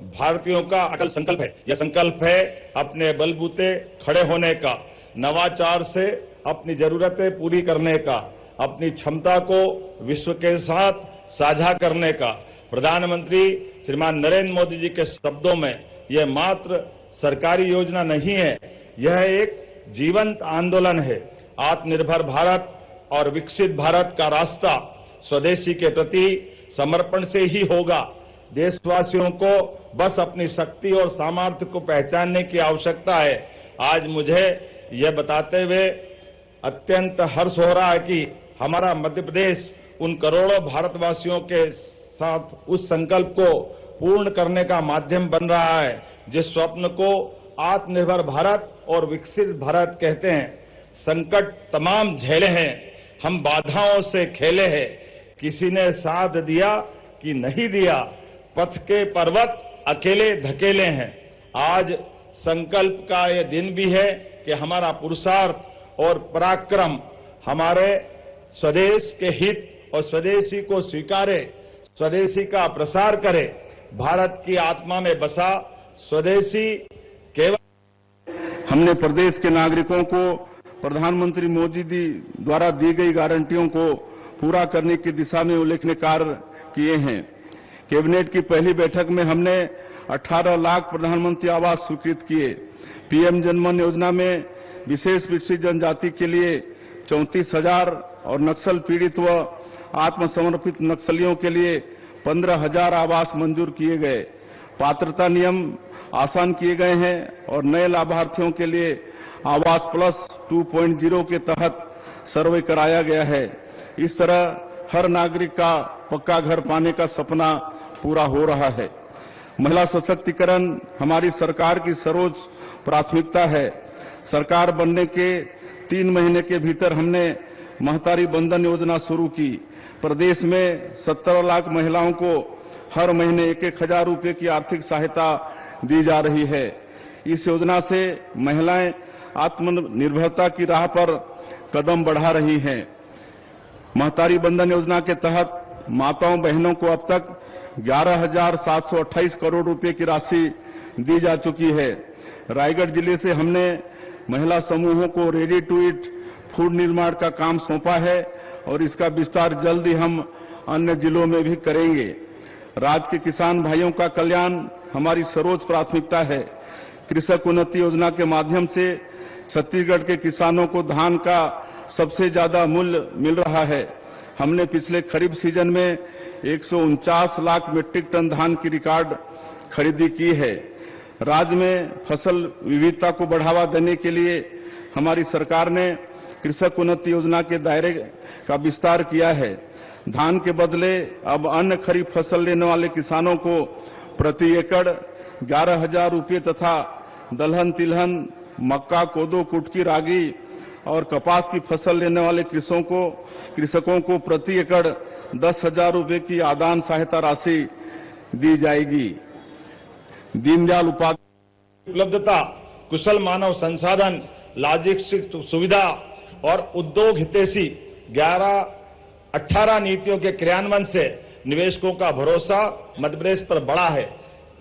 Speaker 8: भारतीयों का अटल संकल्प है। यह संकल्प है अपने बलबूते खड़े होने का, नवाचार से अपनी जरूरतें पूरी करने का, अपनी क्षमता को विश्व के साथ साझा करने का। प्रधानमंत्री श्रीमान नरेंद्र मोदी जी के शब्दों में यह मात्र सरकारी योजना नहीं है, यह एक जीवंत आंदोलन है। आत्मनिर्भर भारत और विकसित भारत का रास्ता स्वदेशी के प्रति समर्पण से ही होगा। देशवासियों को बस अपनी शक्ति और सामर्थ्य को पहचानने की आवश्यकता है। आज मुझे यह बताते हुए अत्यंत हर्ष हो रहा है कि हमारा मध्य प्रदेश उन करोड़ों भारतवासियों के साथ उस संकल्प को पूर्ण करने का माध्यम बन रहा है, जिस स्वप्न को आत्मनिर्भर भारत और विकसित भारत कहते हैं। संकट तमाम झेले हैं, हम बाधाओं से खेले हैं, किसी ने साथ दिया कि नहीं दिया, पथ के पर्वत अकेले धकेले हैं। आज संकल्प का यह दिन भी है कि हमारा पुरुषार्थ और पराक्रम हमारे स्वदेश के हित और स्वदेशी को स्वीकारे, स्वदेशी का प्रसार करे। भारत की आत्मा में बसा स्वदेशी केवल
Speaker 7: हमने प्रदेश के नागरिकों को प्रधानमंत्री मोदी जी द्वारा दी गई गारंटियों को पूरा करने की दिशा में उल्लेखनीय कार्य किए हैं। कैबिनेट की पहली बैठक में हमने 18 लाख प्रधानमंत्री आवास स्वीकृत किए। पीएम जनमन योजना में विशेष पिछड़ी जनजाति के लिए 34,000 और नक्सल पीड़ित व आत्मसमर्पित नक्सलियों के लिए 15,000 आवास मंजूर किए गए। पात्रता नियम आसान किए गए हैं और नए लाभार्थियों के लिए आवास प्लस 2.0 के तहत सर्वे कराया गया है। इस तरह हर नागरिक का पक्का घर पाने का सपना पूरा हो रहा है। महिला सशक्तिकरण हमारी सरकार की सर्वोच्च प्राथमिकता है। सरकार बनने के 3 महीने के भीतर हमने महतारी बंधन योजना शुरू की। प्रदेश में 17 लाख महिलाओं को हर महीने 1,000 रुपये की आर्थिक सहायता दी जा रही है। इस योजना से महिलाएं आत्मनिर्भरता की राह पर कदम बढ़ा रही हैं। महतारी बंधन योजना के तहत माताओं बहनों को अब तक 11,728 करोड़ रुपए की राशि दी जा चुकी है। रायगढ़ जिले से हमने महिला समूहों को रेडी टू ईट फूड निर्माण का काम सौंपा है और इसका विस्तार जल्द ही हम अन्य जिलों में भी करेंगे। राज्य के किसान भाइयों का कल्याण हमारी सर्वोच्च प्राथमिकता है। कृषक उन्नति योजना के माध्यम से छत्तीसगढ़ के किसानों को धान का सबसे ज्यादा मूल्य मिल रहा है। हमने पिछले खरीफ सीजन में 149 लाख मीट्रिक टन धान की रिकॉर्ड खरीदी की है। राज्य में फसल विविधता को बढ़ावा देने के लिए हमारी सरकार ने कृषक उन्नति योजना के दायरे का विस्तार किया है। धान के बदले अब अन्य खरीफ फसल लेने वाले किसानों को प्रति एकड़ 11,000 रुपये तथा दलहन, तिलहन, मक्का, कोदो, कुटकी, रागी और कपास की फसल लेने वाले कृषकों को प्रति एकड़ 10,000 रुपये की आदान सहायता राशि दी जाएगी। दीनदयाल उपाध्याय
Speaker 8: उपलब्धता, कुशल मानव संसाधन, लॉजिस्टिक सुविधा और उद्योग हितैषी 18 नीतियों के क्रियान्वयन से निवेशकों का भरोसा मध्य प्रदेश पर बढ़ा है।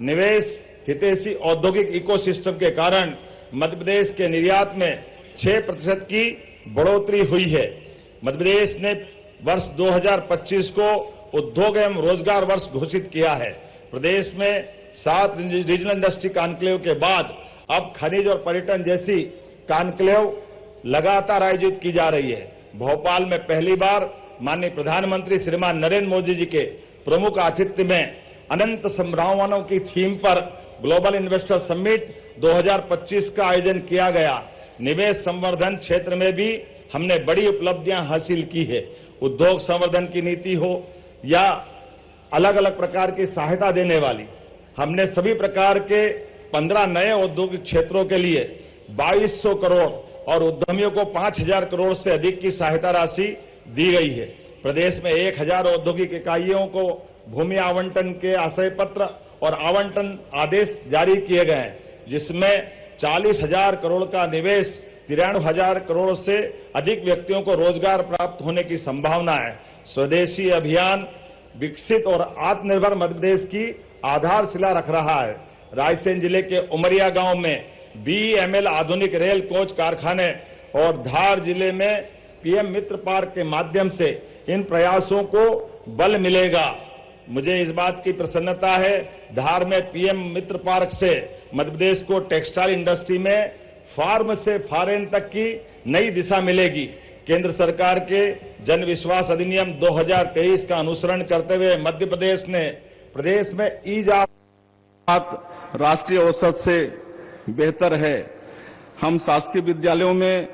Speaker 8: निवेश हितैषी औद्योगिक इकोसिस्टम के कारण मध्य प्रदेश के निर्यात में 6% की बढ़ोतरी हुई है। मध्य प्रदेश ने वर्ष 2025 को उद्योग एवं रोजगार वर्ष घोषित किया है। प्रदेश में 7 रीजनल इंडस्ट्री कॉन्क्लेव के बाद अब खनिज और पर्यटन जैसी कॉन्क्लेव लगातार आयोजित की जा रही है। भोपाल में पहली बार माननीय प्रधानमंत्री श्रीमान नरेंद्र मोदी जी के प्रमुख आतिथ्य में अनंत संभावनाओं की थीम पर ग्लोबल इन्वेस्टर समिट 2025 का आयोजन किया गया। निवेश संवर्धन क्षेत्र में भी हमने बड़ी उपलब्धियां हासिल की है। उद्योग संवर्धन की नीति हो या अलग अलग प्रकार की सहायता देने वाली, हमने सभी प्रकार के 15 नए औद्योगिक क्षेत्रों के लिए 2200 करोड़ और उद्यमियों को 5,000 करोड़ से अधिक की सहायता राशि दी गई है। प्रदेश में 1,000 औद्योगिक इकाइयों को भूमि आवंटन के आशय पत्र और आवंटन आदेश जारी किए गए हैं, जिसमें 40,000 करोड़ का निवेश 93,000 करोड़ से अधिक व्यक्तियों को रोजगार प्राप्त होने की संभावना है। स्वदेशी अभियान विकसित और आत्मनिर्भर मध्य प्रदेश की आधारशिला रख रहा है। रायसेन जिले के उमरिया गांव में BEML आधुनिक रेल कोच कारखाने और धार जिले में PM मित्र पार्क के माध्यम से इन प्रयासों को बल मिलेगा। मुझे इस बात की प्रसन्नता है, धार में PM मित्र पार्क से मध्य प्रदेश को टेक्सटाइल इंडस्ट्री में फार्म से फॉरेन तक की नई दिशा मिलेगी। केंद्र सरकार के जन विश्वास अधिनियम 2023 का अनुसरण करते हुए मध्य प्रदेश ने प्रदेश में ईज ऑफ
Speaker 7: राष्ट्रीय औसत से बेहतर है। हम शासकीय विद्यालयों में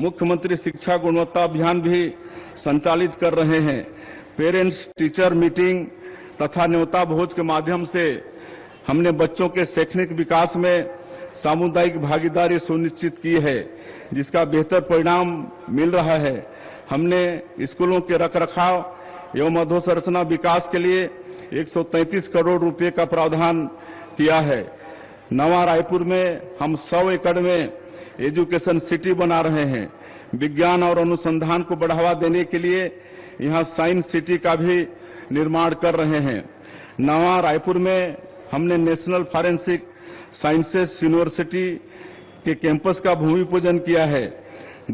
Speaker 7: मुख्यमंत्री शिक्षा गुणवत्ता अभियान भी संचालित कर रहे हैं। पेरेंट्स टीचर मीटिंग तथा न्योता भोज के माध्यम से हमने बच्चों के शैक्षणिक विकास में सामुदायिक भागीदारी सुनिश्चित की है, जिसका बेहतर परिणाम मिल रहा है। हमने स्कूलों के रखरखाव एवं अधोसंरचना विकास के लिए 133 करोड़ रुपए का प्रावधान किया है। नवा रायपुर में हम 100 एकड़ में एजुकेशन सिटी बना रहे हैं। विज्ञान और अनुसंधान को बढ़ावा देने के लिए यहां साइंस सिटी का भी निर्माण कर रहे हैं। नवा रायपुर में हमने नेशनल फॉरेंसिक साइंसेस यूनिवर्सिटी के कैंपस का भूमि पूजन किया है।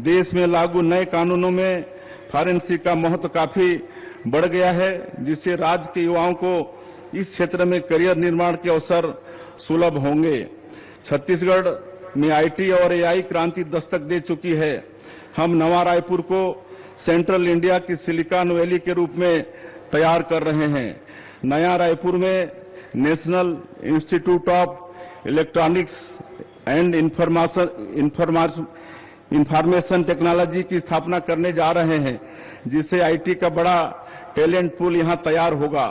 Speaker 7: देश में लागू नए कानूनों में फॉरेंसिक का महत्व काफी बढ़ गया है, जिससे राज्य के युवाओं को इस क्षेत्र में करियर निर्माण के अवसर सुलभ होंगे। छत्तीसगढ़ में IT और AI क्रांति दस्तक दे चुकी है। हम नवा रायपुर को सेंट्रल इंडिया की सिलिकॉन वैली के रूप में तैयार कर रहे हैं। नया रायपुर में national institute of electronics and information technology की स्थापना करने जा रहे हैं, जिससे IT का बड़ा टैलेंट पूल यहां तैयार होगा।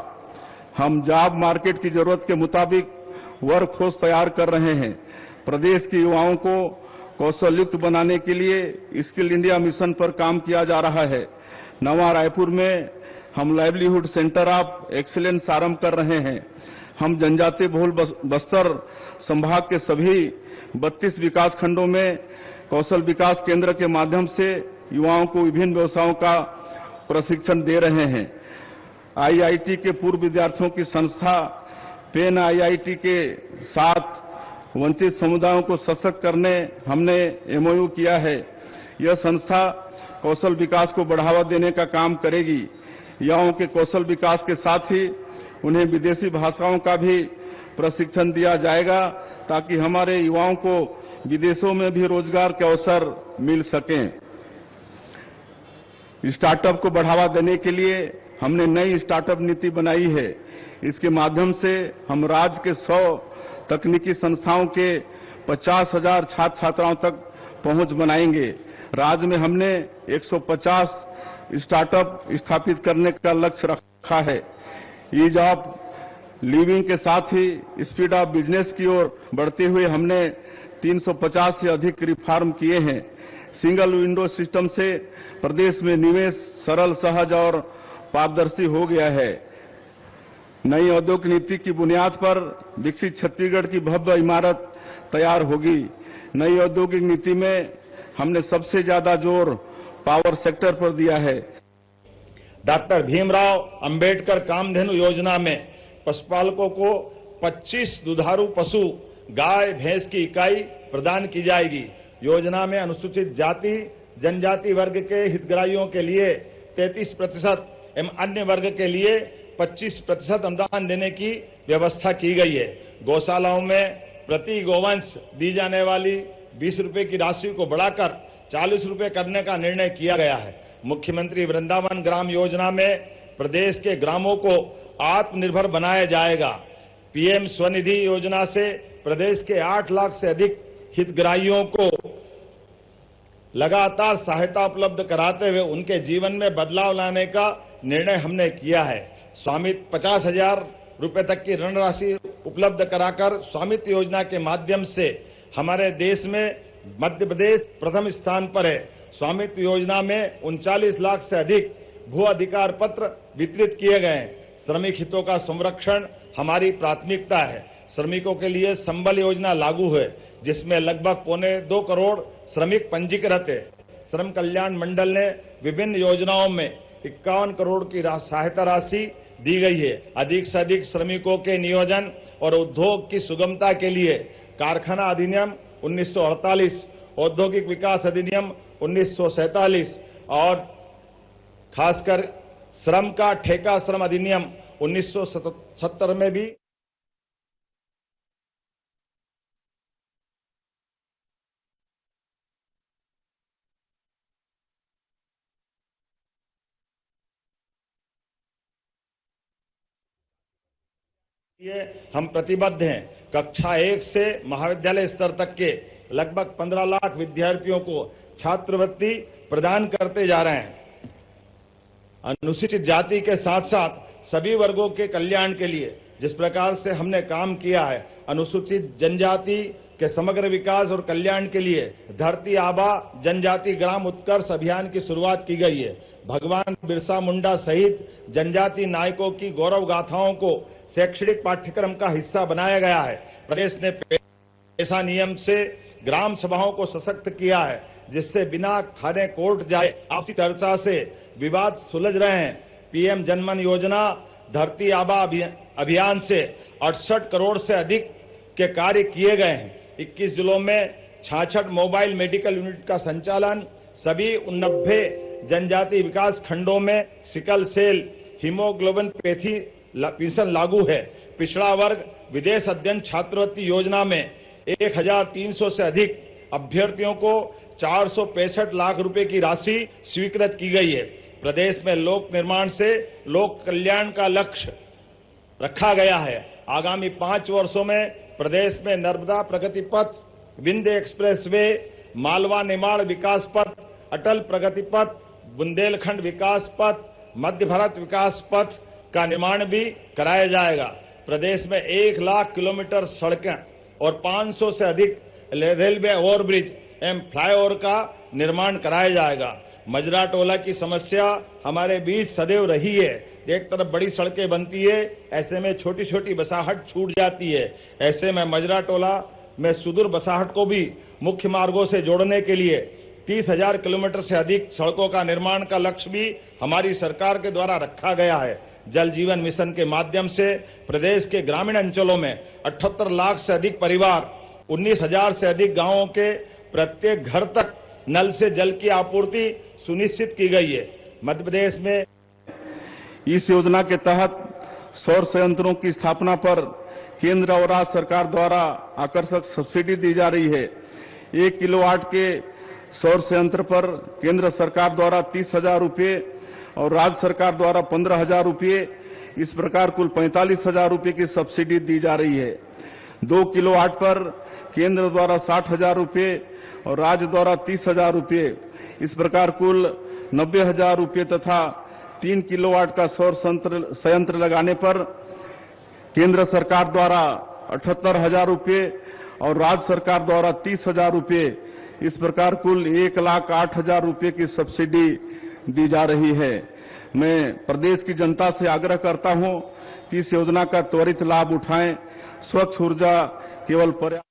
Speaker 7: हम जॉब मार्केट की जरूरत के मुताबिक वर्क फोर्स तैयार कर रहे हैं। प्रदेश के युवाओं को कौशलयुक्त बनाने के लिए स्किल इंडिया मिशन पर काम किया जा रहा है। नवा रायपुर में हम लाइवलीहुड सेंटर ऑफ एक्सीलेंस आरंभ कर रहे हैं। हम जनजातीय बहुल बस्तर संभाग के सभी 32 विकास खंडों में कौशल विकास केंद्र के माध्यम से युवाओं को विभिन्न व्यवसायों का प्रशिक्षण दे रहे हैं। IIT के पूर्व विद्यार्थियों की संस्था पेन IIT के साथ वंचित समुदायों को सशक्त करने हमने MOU किया है। यह संस्था कौशल विकास को बढ़ावा देने का काम करेगी। युवाओं के कौशल विकास के साथ ही उन्हें विदेशी भाषाओं का भी प्रशिक्षण दिया जाएगा, ताकि हमारे युवाओं को विदेशों में भी रोजगार के अवसर मिल सकें। स्टार्टअप को बढ़ावा देने के लिए हमने नई स्टार्टअप नीति बनाई है। इसके माध्यम से हम राज्य के 100 तकनीकी संस्थाओं के 50,000 छात्र छात्राओं तक पहुंच बनाएंगे। राज्य में हमने 150 स्टार्टअप स्थापित करने का लक्ष्य रखा है। ईज ऑफ लिविंग के साथ ही स्पीड ऑफ बिजनेस की ओर बढ़ते हुए हमने 350 से अधिक रिफॉर्म किए हैं। सिंगल विंडो सिस्टम से प्रदेश में निवेश सरल, सहज और पारदर्शी हो गया है। नई औद्योगिक नीति की बुनियाद पर विकसित छत्तीसगढ़ की भव्य इमारत तैयार होगी। नई औद्योगिक नीति में हमने सबसे ज्यादा जोर पावर सेक्टर पर दिया है।
Speaker 8: डॉक्टर भीमराव अंबेडकर कामधेनु योजना में पशुपालकों को 25 दुधारू पशु गाय भैंस की इकाई प्रदान की जाएगी। योजना में अनुसूचित जाति जनजाति वर्ग के हितग्राहियों के लिए 33% एवं अन्य वर्ग के लिए 25% अनुदान देने की व्यवस्था की गई है। गौशालाओं में प्रति गोवंश दी जाने वाली 20 रुपए की राशि को बढ़ाकर 40 रुपए करने का निर्णय किया गया है। मुख्यमंत्री वृंदावन ग्राम योजना में प्रदेश के ग्रामों को आत्मनिर्भर बनाया जाएगा। PM स्वनिधि योजना से प्रदेश के 8 लाख से अधिक हितग्राहियों को लगातार सहायता उपलब्ध कराते हुए उनके जीवन में बदलाव लाने का निर्णय हमने किया है। स्वामित्व 50,000 रुपए तक की ऋण राशि उपलब्ध कराकर स्वामित्व योजना के माध्यम से हमारे देश में मध्य प्रदेश प्रथम स्थान पर है। स्वामित्व योजना में 39 लाख से अधिक भू अधिकार पत्र वितरित किए गए हैं। श्रमिक हितों का संरक्षण हमारी प्राथमिकता है। श्रमिकों के लिए संबल योजना लागू है, जिसमें लगभग 1.25 करोड़ श्रमिक पंजीकृत है। श्रम कल्याण मंडल ने विभिन्न योजनाओं में 51 करोड़ की सहायता राशि दी गई है। अधिक से अधिक श्रमिकों के नियोजन और उद्योग की सुगमता के लिए कारखाना अधिनियम 1948, औद्योगिक विकास अधिनियम 1947 और खासकर श्रम का ठेका श्रम अधिनियम 1970 में भी हम प्रतिबद्ध हैं। कक्षा 1 से महाविद्यालय स्तर तक के लगभग 15 लाख विद्यार्थियों को छात्रवृत्ति प्रदान करते जा रहे हैं। अनुसूचित जाति के साथ साथ सभी वर्गों के कल्याण के लिए जिस प्रकार से हमने काम किया है, अनुसूचित जनजाति के समग्र विकास और कल्याण के लिए धरती आबा जनजाति ग्राम उत्कर्ष अभियान की शुरुआत की गई है। भगवान बिरसा मुंडा सहित जनजाति नायकों की गौरव गाथाओं को शैक्षणिक पाठ्यक्रम का हिस्सा बनाया गया है। प्रदेश ने पेशा नियम से ग्राम सभाओं को सशक्त किया है, जिससे बिना खाने कोर्ट जाए आपसी चर्चा से विवाद सुलझ रहे हैं। पीएम जनमन योजना धरती आबा अभियान से 68 करोड़ से अधिक के कार्य किए गए हैं। 21 जिलों में 66 मोबाइल मेडिकल यूनिट का संचालन, सभी 89 जनजाति विकास खंडों में सिकल सेल हीमोग्लोबिनपैथी पेंशन लागू है। पिछड़ा वर्ग विदेश अध्ययन छात्रवृत्ति योजना में 1300 से अधिक अभ्यर्थियों को 465 लाख रुपए की राशि स्वीकृत की गई है। प्रदेश में लोक निर्माण से लोक कल्याण का लक्ष्य रखा गया है। आगामी 5 वर्षों में प्रदेश में नर्मदा प्रगति पथ, विंध्य एक्सप्रेसवे, मालवा निमाड़ विकास पथ, अटल प्रगति पथ, बुंदेलखंड विकास पथ, मध्य भारत विकास पथ का निर्माण भी कराया जाएगा। प्रदेश में 1 लाख किलोमीटर सड़कें और 500 से अधिक रेलवे ओवरब्रिज एवं फ्लाईओवर का निर्माण कराया जाएगा। मजरा टोला की समस्या हमारे बीच सदैव रही है। एक तरफ बड़ी सड़कें बनती है, ऐसे में छोटी छोटी बसाहट छूट जाती है। ऐसे में मजरा टोला में सुदूर बसाहट को भी मुख्य मार्गों से जोड़ने के लिए 30,000 किलोमीटर से अधिक सड़कों का निर्माण का लक्ष्य भी हमारी सरकार के द्वारा रखा गया है। जल जीवन मिशन के माध्यम से प्रदेश के ग्रामीण अंचलों में 78 लाख से अधिक परिवार, 19,000 से अधिक गांवों के प्रत्येक घर तक नल से जल की आपूर्ति सुनिश्चित की गई है। मध्य प्रदेश में
Speaker 7: इस योजना के तहत सौर संयंत्रों की स्थापना पर केंद्र और राज्य सरकार द्वारा आकर्षक सब्सिडी दी जा रही है। 1 किलोवाट के सौर संयंत्र पर केंद्र सरकार द्वारा 30,000 रुपये और राज्य सरकार द्वारा 15,000 रुपये, इस प्रकार कुल 45,000 रुपये की सब्सिडी दी जा रही है। 2 किलोवाट पर केंद्र द्वारा 60,000 रुपये और राज्य द्वारा 30,000 रुपये, इस प्रकार कुल 90,000 रुपये तथा 3 किलोवाट का सौर संयंत्र लगाने पर केंद्र सरकार द्वारा 78,000 रुपये और राज्य सरकार द्वारा 30,000 रुपये, इस प्रकार कुल 1,08,000 रुपये की सब्सिडी दी जा रही है। मैं प्रदेश की जनता से आग्रह करता हूं कि इस योजना का त्वरित लाभ उठाएं। स्वच्छ ऊर्जा केवल पर्याप्त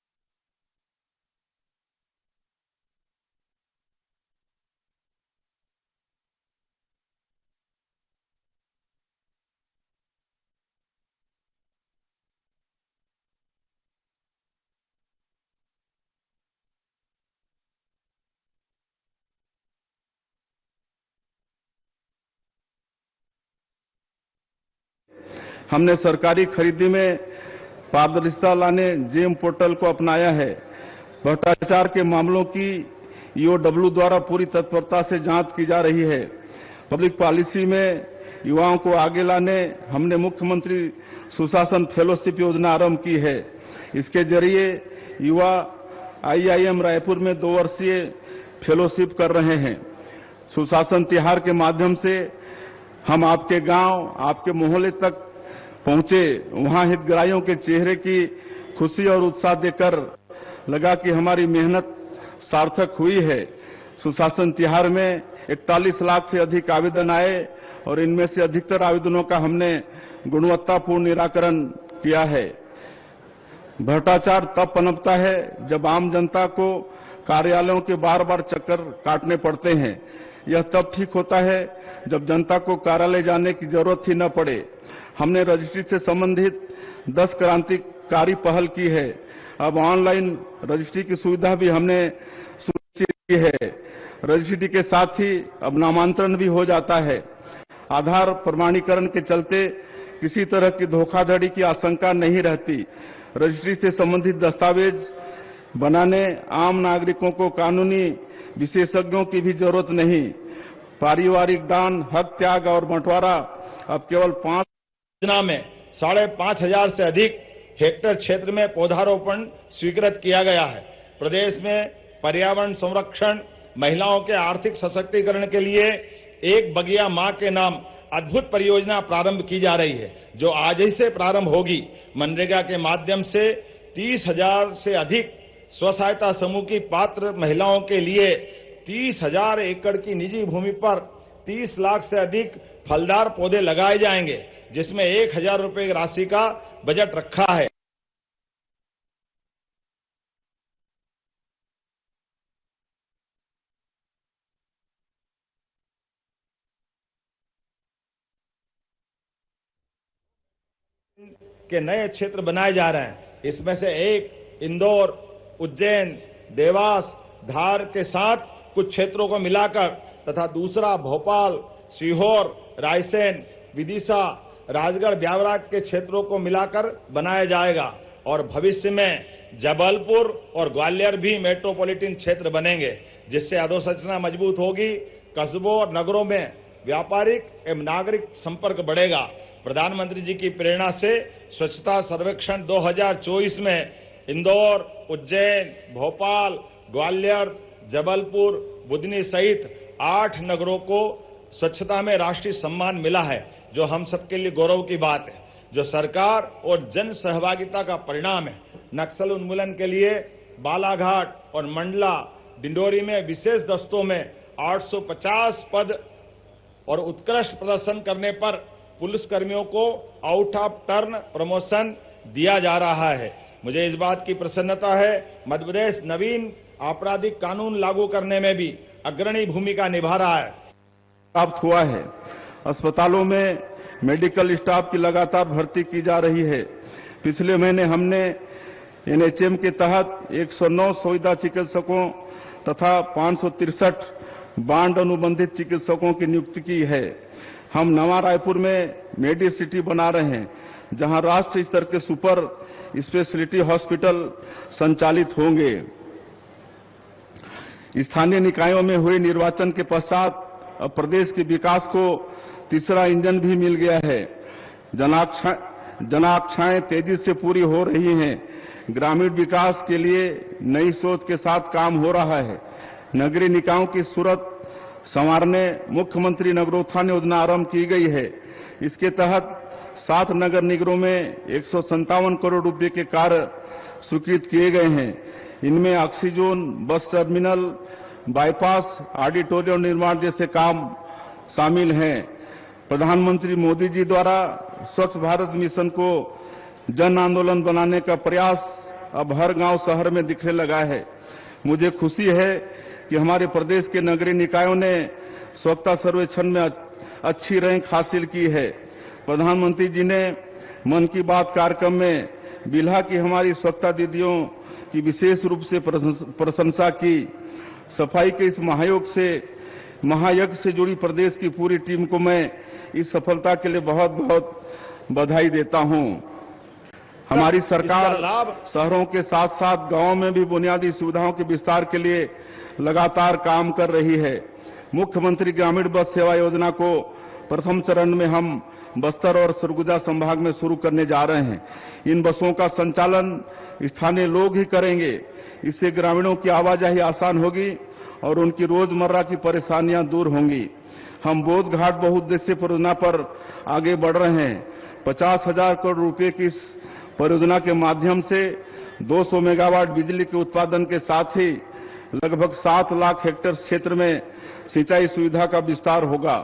Speaker 7: हमने सरकारी खरीदी में पारदर्शिता लाने जेम पोर्टल को अपनाया है। भ्रष्टाचार के मामलों की ईओडब्ल्यू द्वारा पूरी तत्परता से जांच की जा रही है। पब्लिक पॉलिसी में युवाओं को आगे लाने हमने मुख्यमंत्री सुशासन फेलोशिप योजना आरंभ की है। इसके जरिए युवा आईआईएम रायपुर में 2 वर्षीय फेलोशिप कर रहे हैं। सुशासन तिहार के माध्यम से हम आपके गांव, आपके मोहल्ले तक पहुंचे, वहां हितग्राहियों के चेहरे की खुशी और उत्साह देकर लगा कि हमारी मेहनत सार्थक हुई है। सुशासन तिहार में 41 लाख से अधिक आवेदन आए और इनमें से अधिकतर आवेदनों का हमने गुणवत्तापूर्ण निराकरण किया है। भ्रष्टाचार तब पनपता है जब आम जनता को कार्यालयों के बार बार चक्कर काटने पड़ते हैं। यह तब ठीक होता है जब जनता को कार्यालय जाने की जरूरत ही न पड़े। हमने रजिस्ट्री से संबंधित 10 क्रांतिकारी पहल की है। अब ऑनलाइन रजिस्ट्री की सुविधा भी हमने सुनिश्चित की है। रजिस्ट्री के साथ ही अब नामांतरण भी हो जाता है। आधार प्रमाणीकरण के चलते किसी तरह की धोखाधड़ी की आशंका नहीं रहती। रजिस्ट्री से संबंधित दस्तावेज बनाने आम नागरिकों को कानूनी विशेषज्ञों की भी जरूरत नहीं। पारिवारिक दान, हक त्याग और बंटवारा अब केवल 5
Speaker 8: योजना में 5,500 से अधिक हेक्टेयर क्षेत्र में पौधारोपण स्वीकृत किया गया है। प्रदेश में पर्यावरण संरक्षण, महिलाओं के आर्थिक सशक्तिकरण के लिए एक बगिया मां के नाम अद्भुत परियोजना प्रारंभ की जा रही है, जो आज ही से प्रारंभ होगी। मनरेगा के माध्यम से 30,000 से अधिक स्व सहायता समूह की पात्र महिलाओं के लिए 30,000 एकड़ की निजी भूमि पर 30 लाख से अधिक फलदार पौधे लगाए जाएंगे, जिसमें 1,000 रुपए राशि का बजट रखा है। के नए क्षेत्र बनाए जा रहे हैं। इसमें से एक इंदौर, उज्जैन, देवास, धार के साथ कुछ क्षेत्रों को मिलाकर तथा दूसरा भोपाल, सीहोर, रायसेन, विदिशा, राजगढ़, ब्यावरा के क्षेत्रों को मिलाकर बनाया जाएगा और भविष्य में जबलपुर और ग्वालियर भी मेट्रोपॉलिटन क्षेत्र बनेंगे, जिससे अधोसंरचना मजबूत होगी। कस्बों और नगरों में व्यापारिक एवं नागरिक संपर्क बढ़ेगा। प्रधानमंत्री जी की प्रेरणा से स्वच्छता सर्वेक्षण 2024 में इंदौर, उज्जैन, भोपाल, ग्वालियर, जबलपुर, बुधनी सहित 8 नगरों को स्वच्छता में राष्ट्रीय सम्मान मिला है, जो हम सबके लिए गौरव की बात है, जो सरकार और जन सहभागिता का परिणाम है। नक्सल उन्मूलन के लिए बालाघाट और मंडला, डिंडोरी में विशेष दस्तों में 850 पद और उत्कृष्ट प्रदर्शन करने पर पुलिसकर्मियों को आउट ऑफ टर्न प्रमोशन दिया जा रहा है। मुझे इस बात की प्रसन्नता है, मध्य प्रदेश नवीन आपराधिक कानून लागू करने में भी अग्रणी भूमिका निभा रहा है।
Speaker 7: प्राप्त हुआ है। अस्पतालों में मेडिकल स्टाफ की लगातार भर्ती की जा रही है। पिछले महीने हमने एनएचएम के तहत 109 संविदा चिकित्सकों तथा 563 बांड अनुबंधित चिकित्सकों की नियुक्ति की है। हम नवा रायपुर में मेडी सिटी बना रहे हैं, जहां राष्ट्रीय स्तर के सुपर स्पेशलिटी हॉस्पिटल संचालित होंगे। स्थानीय निकायों में हुए निर्वाचन के पश्चात अब प्रदेश के विकास को तीसरा इंजन भी मिल गया है। जनाकांक्षाएं तेजी से पूरी हो रही हैं। ग्रामीण विकास के लिए नई सोच के साथ काम हो रहा है। नगरीय निकायों की सूरत संवारने मुख्यमंत्री नगरोत्थान योजना आरंभ की गई है। इसके तहत 7 नगर निगमों में 157 करोड़ रुपए के कार्य स्वीकृत किए गए हैं। इनमें oxyzone, bus terminal, bypass, auditorium निर्माण जैसे काम शामिल हैं। प्रधानमंत्री मोदी जी द्वारा स्वच्छ भारत मिशन को जन आंदोलन बनाने का प्रयास अब हर गांव शहर में दिखने लगा है। मुझे खुशी है कि हमारे प्रदेश के नगरीय निकायों ने स्वच्छता सर्वेक्षण में अच्छी रैंक हासिल की है। प्रधानमंत्री जी ने मन की बात कार्यक्रम में बिल्हा की हमारी स्वच्छता दीदियों की विशेष रूप से प्रशंसा की। सफाई के इस महायज्ञ से जुड़ी प्रदेश की पूरी टीम को मैं इस सफलता के लिए बहुत बहुत बधाई देता हूं। हमारी सरकार शहरों के साथ साथ गांवों में भी बुनियादी सुविधाओं के विस्तार के लिए लगातार काम कर रही है। मुख्यमंत्री ग्रामीण बस सेवा योजना को प्रथम चरण में हम बस्तर और सरगुजा संभाग में शुरू करने जा रहे हैं। इन बसों का संचालन स्थानीय लोग ही करेंगे। इससे ग्रामीणों की आवाजाही आसान होगी और उनकी रोजमर्रा की परेशानियां दूर होंगी। हम बोध घाट बहुउद्देशीय परियोजना पर आगे बढ़ रहे हैं। 50,000 करोड़ रुपए की इस परियोजना के माध्यम से 200 मेगावाट बिजली के उत्पादन के साथ ही लगभग 7 लाख हेक्टेयर क्षेत्र में सिंचाई सुविधा का विस्तार होगा।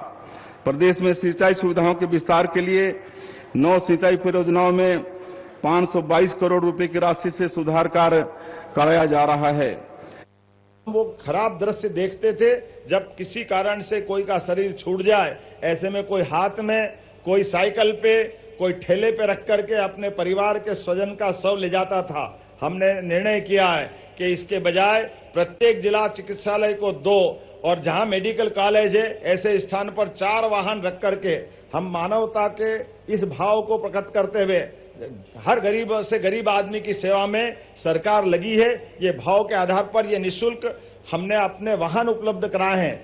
Speaker 7: प्रदेश में सिंचाई सुविधाओं के विस्तार के लिए 9 सिंचाई परियोजनाओं में 522 करोड़ रुपए की राशि से सुधार कार्य कराया जा रहा है।
Speaker 8: वो खराब दृश्य देखते थे जब किसी कारण से कोई का शरीर छूट जाए, ऐसे में कोई हाथ में, कोई साइकिल पे, कोई ठेले पे रख करके अपने परिवार के स्वजन का शव ले जाता था। हमने निर्णय किया है कि इसके बजाय प्रत्येक जिला चिकित्सालय को 2 और जहां मेडिकल कॉलेज है ऐसे स्थान पर 4 वाहन रख करके हम मानवता के इस भाव को प्रकट करते हुए हर गरीब से गरीब आदमी की सेवा में सरकार लगी है। ये भाव के आधार पर ये निःशुल्क हमने अपने वाहन उपलब्ध कराए हैं।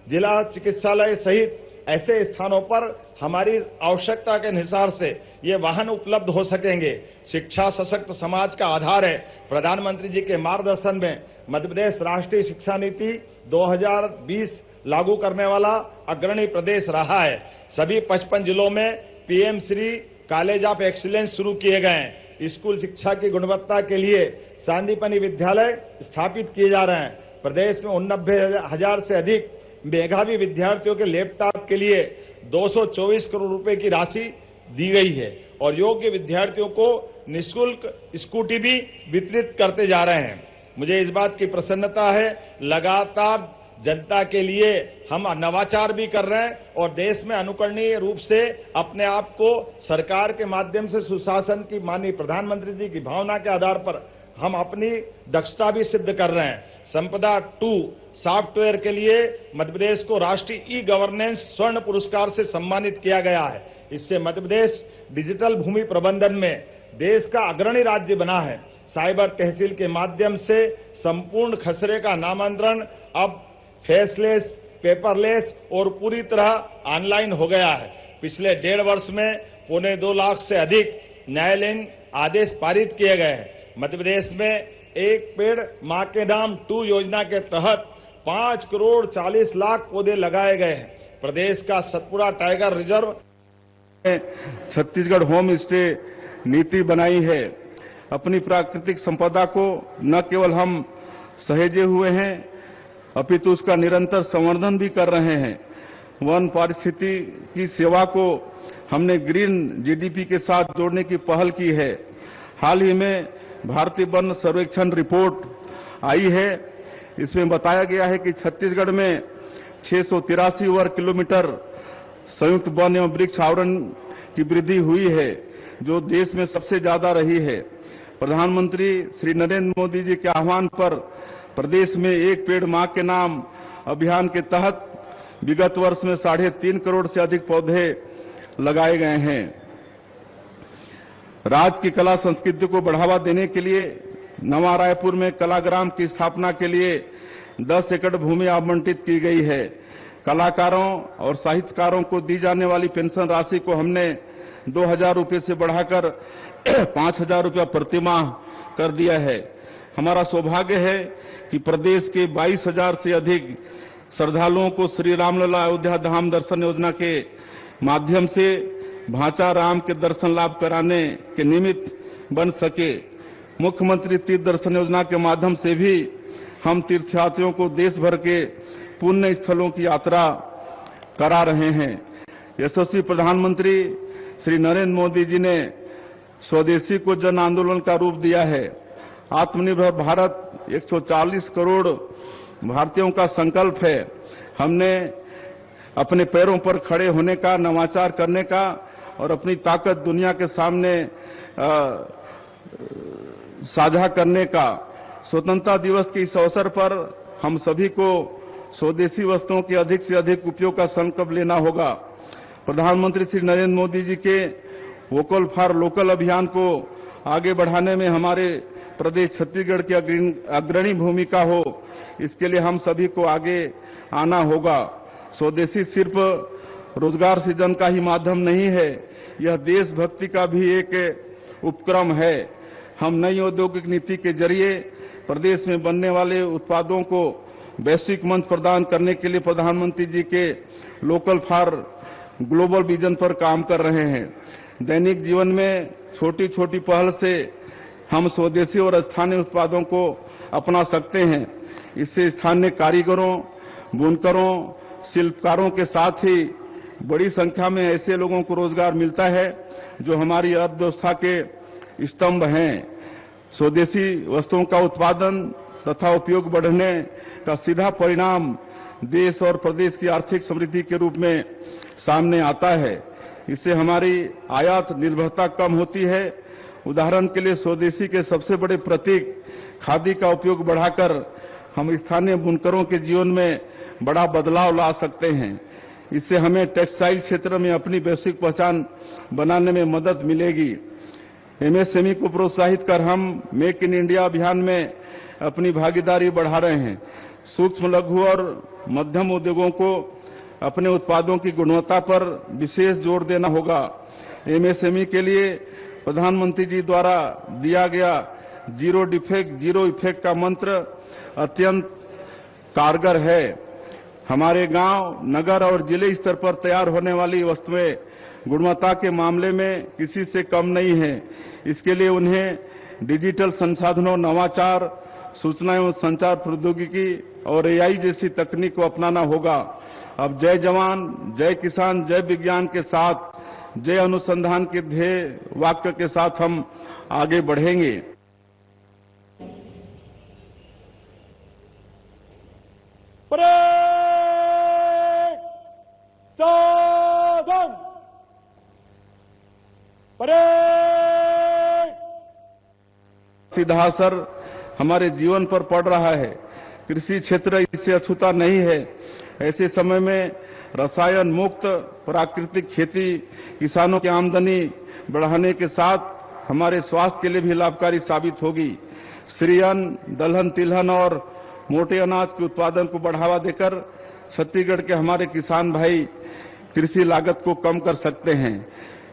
Speaker 8: जिला चिकित्सालय सहित ऐसे स्थानों पर हमारी आवश्यकता के अनुसार से ये वाहन उपलब्ध हो सकेंगे। शिक्षा सशक्त समाज का आधार है। प्रधानमंत्री जी के मार्गदर्शन में मध्य प्रदेश राष्ट्रीय शिक्षा नीति 2020 लागू करने वाला अग्रणी प्रदेश रहा है। सभी 55 जिलों में PM Shri college of excellence शुरू किए गए हैं। स्कूल शिक्षा की गुणवत्ता के लिए सांदीपनि विद्यालय स्थापित किए जा रहे हैं। प्रदेश में 89,000 से अधिक मेधावी विद्यार्थियों के लैपटॉप के लिए 224 करोड़ रुपए की राशि दी गई है और योग्य विद्यार्थियों को निःशुल्क स्कूटी भी वितरित करते जा रहे हैं। मुझे इस बात की प्रसन्नता है, लगातार जनता के लिए हम नवाचार भी कर रहे हैं और देश में अनुकरणीय रूप से अपने आप को सरकार के माध्यम से सुशासन की माननीय प्रधानमंत्री जी की भावना के आधार पर हम अपनी दक्षता भी सिद्ध कर रहे हैं। संपदा 2 सॉफ्टवेयर के लिए मध्य प्रदेश को राष्ट्रीय ई गवर्नेंस स्वर्ण पुरस्कार से सम्मानित किया गया है। इससे मध्य प्रदेश डिजिटल भूमि प्रबंधन में देश का अग्रणी राज्य बना है। साइबर तहसील के माध्यम से संपूर्ण खसरे का नामांतरण अब फेसलेस, पेपरलेस और पूरी तरह ऑनलाइन हो गया है। पिछले 1.5 वर्ष में 2.25 लाख से अधिक न्यायालयीन आदेश पारित किए गए हैं। मध्य प्रदेश में एक पेड़ मां के नाम 2 योजना के तहत 5 करोड़ 40 लाख पौधे लगाए गए हैं। प्रदेश का Satpura tiger reserve
Speaker 7: Chhattisgarh home stay नीति बनाई है। अपनी प्राकृतिक संपदा को न केवल हम सहेजे हुए हैं अपितु उसका निरंतर संवर्धन भी कर रहे हैं। वन पारिस्थिति की सेवा को हमने ग्रीन जीडीपी के साथ जोड़ने की पहल की है। हाल ही में भारतीय वन सर्वेक्षण रिपोर्ट आई है। इसमें बताया गया है कि छत्तीसगढ़ में 683 वर्ग किलोमीटर संयुक्त वन एवं वृक्ष आवरण की वृद्धि हुई है, जो देश में सबसे ज्यादा रही है। प्रधानमंत्री श्री नरेंद्र मोदी जी के आह्वान पर प्रदेश में एक पेड़ मां के नाम अभियान के तहत विगत वर्ष में 3.5 करोड़ से अधिक पौधे लगाए गए हैं। राज्य की कला संस्कृति को बढ़ावा देने के लिए नवा रायपुर में कलाग्राम की स्थापना के लिए 10 एकड़ भूमि आवंटित की गई है। कलाकारों और साहित्यकारों को दी जाने वाली पेंशन राशि को हमने 2,000 रुपये से बढ़ाकर 5,000 रुपया प्रतिमाह कर दिया है। हमारा सौभाग्य है कि प्रदेश के 22,000 से अधिक श्रद्धालुओं को श्री रामलला अयोध्या धाम दर्शन योजना के माध्यम से भांचा राम के दर्शन लाभ कराने के निमित्त बन सके। मुख्यमंत्री तीर्थ दर्शन योजना के माध्यम से भी हम तीर्थयात्रियों को देश भर के पुण्य स्थलों की यात्रा करा रहे हैं। यशस्वी प्रधानमंत्री श्री नरेंद्र मोदी जी ने स्वदेशी को जन आंदोलन का रूप दिया है। आत्मनिर्भर भारत 140 करोड़ भारतीयों का संकल्प है। हमने अपने पैरों पर खड़े होने का, नवाचार करने का और अपनी ताकत दुनिया के सामने साझा करने का। स्वतंत्रता दिवस के इस अवसर पर हम सभी को स्वदेशी वस्तुओं के अधिक से अधिक उपयोग का संकल्प लेना होगा। प्रधानमंत्री श्री नरेंद्र मोदी जी के वोकल फॉर लोकल अभियान को आगे बढ़ाने में हमारे प्रदेश छत्तीसगढ़ की अग्रणी भूमिका हो, इसके लिए हम सभी को आगे आना होगा। स्वदेशी सिर्फ रोजगार सृजन का ही माध्यम नहीं है, यह देशभक्ति का भी एक उपक्रम है। हम नई औद्योगिक नीति के जरिए प्रदेश में बनने वाले उत्पादों को वैश्विक मंच प्रदान करने के लिए प्रधानमंत्री जी के लोकल फॉर ग्लोबल विजन पर काम कर रहे हैं। दैनिक जीवन में छोटी छोटी पहल से हम स्वदेशी और स्थानीय उत्पादों को अपना सकते हैं। इससे स्थानीय कारीगरों, बुनकरों, शिल्पकारों के साथ ही बड़ी संख्या में ऐसे लोगों को रोजगार मिलता है जो हमारी अर्थव्यवस्था के स्तंभ हैं। स्वदेशी वस्तुओं का उत्पादन तथा उपयोग बढ़ने का सीधा परिणाम देश और प्रदेश की आर्थिक समृद्धि के रूप में सामने आता है। इससे हमारी आयात निर्भरता कम होती है। उदाहरण के लिए स्वदेशी के सबसे बड़े प्रतीक खादी का उपयोग बढ़ाकर हम स्थानीय बुनकरों के जीवन में बड़ा बदलाव ला सकते हैं। इससे हमें टेक्सटाइल क्षेत्र में अपनी वैश्विक पहचान बनाने में मदद मिलेगी। एमएसएमई को प्रोत्साहित कर हम मेक इन इंडिया अभियान में अपनी भागीदारी बढ़ा रहे हैं। सूक्ष्म, लघु और मध्यम उद्योगों को अपने उत्पादों की गुणवत्ता पर विशेष जोर देना होगा। एमएसएमई के लिए प्रधानमंत्री जी द्वारा दिया गया जीरो डिफेक्ट जीरो इफेक्ट का मंत्र अत्यंत कारगर है। हमारे गांव, नगर और जिले स्तर पर तैयार होने वाली वस्तुएं गुणवत्ता के मामले में किसी से कम नहीं है। इसके लिए उन्हें डिजिटल संसाधनों, नवाचार, सूचना एवं संचार प्रौद्योगिकी और एआई जैसी तकनीक को अपनाना होगा। अब जय जवान, जय किसान, जय विज्ञान के साथ जय अनुसंधान के ध्येय वाक्य के साथ हम आगे बढ़ेंगे।
Speaker 3: परेड सावधान, परेड।
Speaker 7: सीधा असर हमारे जीवन पर पड़ रहा है। कृषि क्षेत्र इससे अछूता नहीं है। ऐसे समय में रसायन मुक्त प्राकृतिक खेती किसानों की आमदनी बढ़ाने के साथ हमारे स्वास्थ्य के लिए भी लाभकारी साबित होगी। श्री अन्न, दलहन, तिलहन और मोटे अनाज के उत्पादन को बढ़ावा देकर छत्तीसगढ़ के हमारे किसान भाई कृषि लागत को कम कर सकते हैं।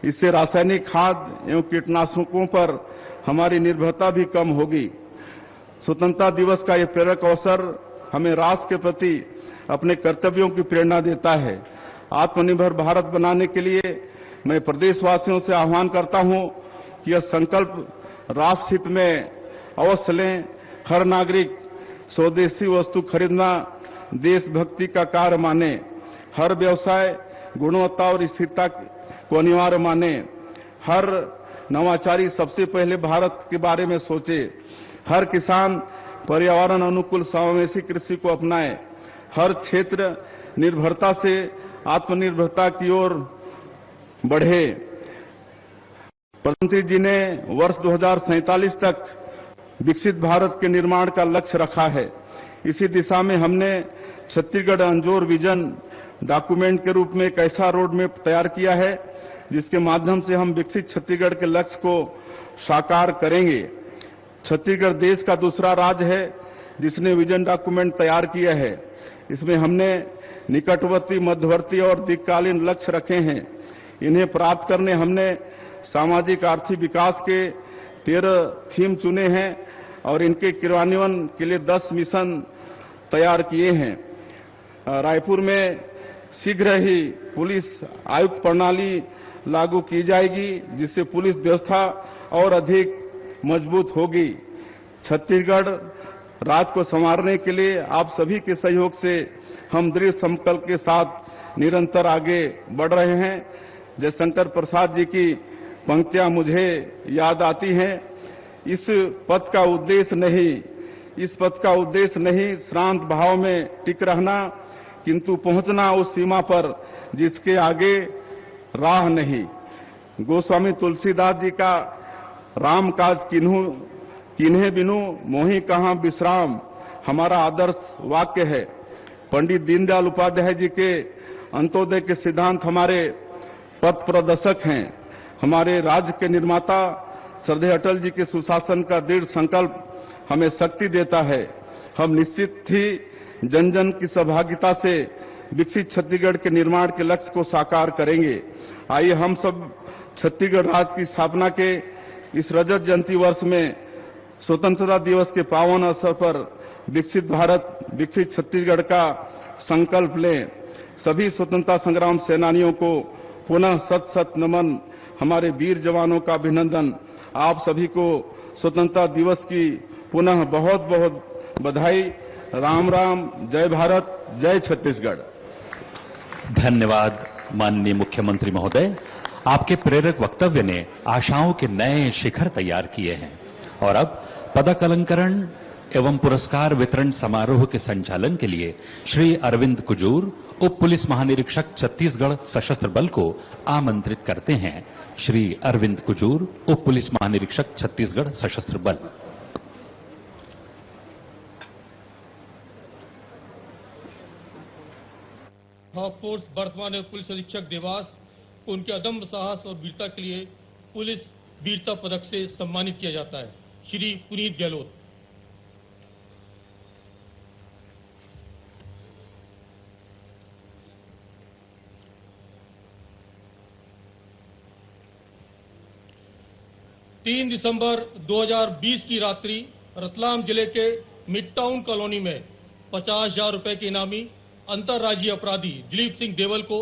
Speaker 7: इससे रासायनिक खाद एवं कीटनाशकों पर हमारी निर्भरता भी कम होगी। स्वतंत्रता दिवस का यह प्रेरक अवसर हमें राष्ट्र के प्रति अपने कर्तव्यों की प्रेरणा देता है। आत्मनिर्भर भारत बनाने के लिए मैं प्रदेशवासियों से आह्वान करता हूं कि यह संकल्प राष्ट्र हित में अवश्य लें। हर नागरिक स्वदेशी वस्तु खरीदना देशभक्ति का कार्य माने। हर व्यवसाय गुणवत्ता और स्थिरता को अनिवार्य माने। हर नवाचारी सबसे पहले भारत के बारे में सोचे। हर किसान पर्यावरण अनुकूल समावेशी कृषि को अपनाए। हर क्षेत्र निर्भरता से आत्मनिर्भरता की ओर बढ़े। प्रधानमंत्री जी ने वर्ष 2047 तक विकसित भारत के निर्माण का लक्ष्य रखा है। इसी दिशा में हमने छत्तीसगढ़ अंजोर विजन डॉक्यूमेंट के रूप में एक ऐसा रोड मैप तैयार किया है जिसके माध्यम से हम विकसित छत्तीसगढ़ के लक्ष्य को साकार करेंगे। छत्तीसगढ़ देश का दूसरा राज्य है जिसने विजन डॉक्यूमेंट तैयार किया है। इसमें हमने निकटवर्ती, मध्यवर्ती और दीर्घकालीन लक्ष्य रखे हैं। इन्हें प्राप्त करने हमने सामाजिक आर्थिक विकास के 13 थीम चुने हैं और इनके क्रियान्वयन के लिए 10 मिशन तैयार किए हैं। रायपुर में शीघ्र ही पुलिस आयुक्त प्रणाली लागू की जाएगी जिससे पुलिस व्यवस्था और अधिक मजबूत होगी। छत्तीसगढ़ राज्य को संवारने के लिए आप सभी के सहयोग से हम दृढ़ संकल्प के साथ निरंतर आगे बढ़ रहे हैं। जयशंकर प्रसाद जी की पंक्तियां मुझे याद आती हैं। इस पथ का उद्देश्य नहीं श्रांत भाव में टिक रहना, किंतु पहुंचना उस सीमा पर जिसके आगे राह नहीं। गोस्वामी तुलसीदास जी का राम काज किन्हे बिनु मोहि कहां विश्राम हमारा आदर्श वाक्य है। पंडित दीनदयाल उपाध्याय जी के अंत्योदय के सिद्धांत हमारे पथ प्रदर्शक हैं। हमारे राज्य के निर्माता श्रद्धेय अटल जी के सुशासन का दृढ़ संकल्प हमें शक्ति देता है। हम निश्चित ही जन जन की सहभागिता से विकसित छत्तीसगढ़ के निर्माण के लक्ष्य को साकार करेंगे। आइए हम सब छत्तीसगढ़ राज्य की स्थापना के इस रजत जयंती वर्ष में स्वतंत्रता दिवस के पावन अवसर पर विकसित भारत, विकसित छत्तीसगढ़ का संकल्प लें। सभी स्वतंत्रता संग्राम सेनानियों को पुनः शत शत नमन। हमारे वीर जवानों का अभिनंदन। आप सभी को स्वतंत्रता दिवस की पुनः बहुत बहुत बधाई। राम राम, जय भारत, जय छत्तीसगढ़।
Speaker 4: धन्यवाद माननीय मुख्यमंत्री महोदय। आपके प्रेरक वक्तव्य ने आशाओं के नए शिखर तैयार किए हैं और अब पदक अलंकरण एवं पुरस्कार वितरण समारोह के संचालन के लिए श्री अरविंद कुजूर, उप पुलिस महानिरीक्षक छत्तीसगढ़ सशस्त्र बल को आमंत्रित करते हैं। श्री अरविंद कुजूर, उप पुलिस महानिरीक्षक छत्तीसगढ़ सशस्त्र बल।
Speaker 9: हॉक फोर्स वर्तमान पुलिस अधीक्षक देवास को उनके अदम्य साहस और वीरता के लिए पुलिस वीरता पदक से सम्मानित किया जाता है। श्री पुनीत गहलोत। तीन दिसंबर 2020 की रात्रि रतलाम जिले के मिड टाउन कॉलोनी में 50,000 रुपए के इनामी अंतर्राज्यीय अपराधी दिलीप सिंह देवल को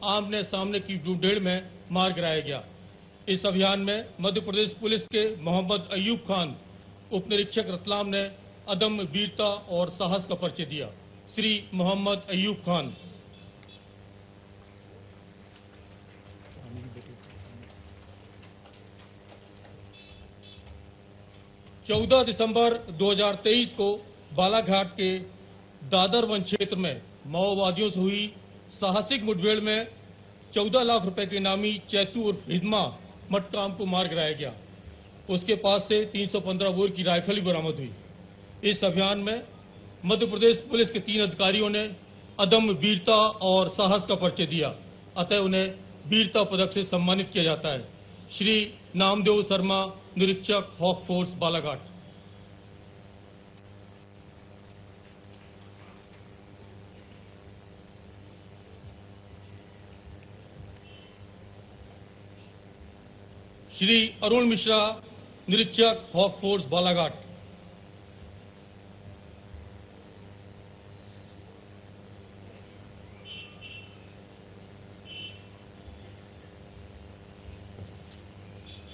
Speaker 9: आमने सामने की मुठभेड़ में मार गिराया गया। इस अभियान में मध्य प्रदेश पुलिस के मोहम्मद अयूब खान, उप निरीक्षक रतलाम ने अदम्य वीरता और साहस का परिचय दिया। श्री मोहम्मद अयूब खान। चौदह दिसंबर 2023 को बालाघाट के दादर वन क्षेत्र में माओवादियों से हुई साहसिक मुठभेड़ में 14 लाख रुपए के इनामी चैतू उर्फ हिदमा मटकाम को मार गिराया गया। उसके पास से 315 बोर की राइफल भी बरामद हुई। इस अभियान में मध्य प्रदेश पुलिस के 3 अधिकारियों ने अदम्य वीरता और साहस का परिचय दिया, अतः उन्हें वीरता पदक से सम्मानित किया जाता है। श्री नामदेव शर्मा, निरीक्षक हॉक फोर्स बालाघाट। श्री अरुण मिश्रा, निरीक्षक हॉक फोर्स बालाघाट।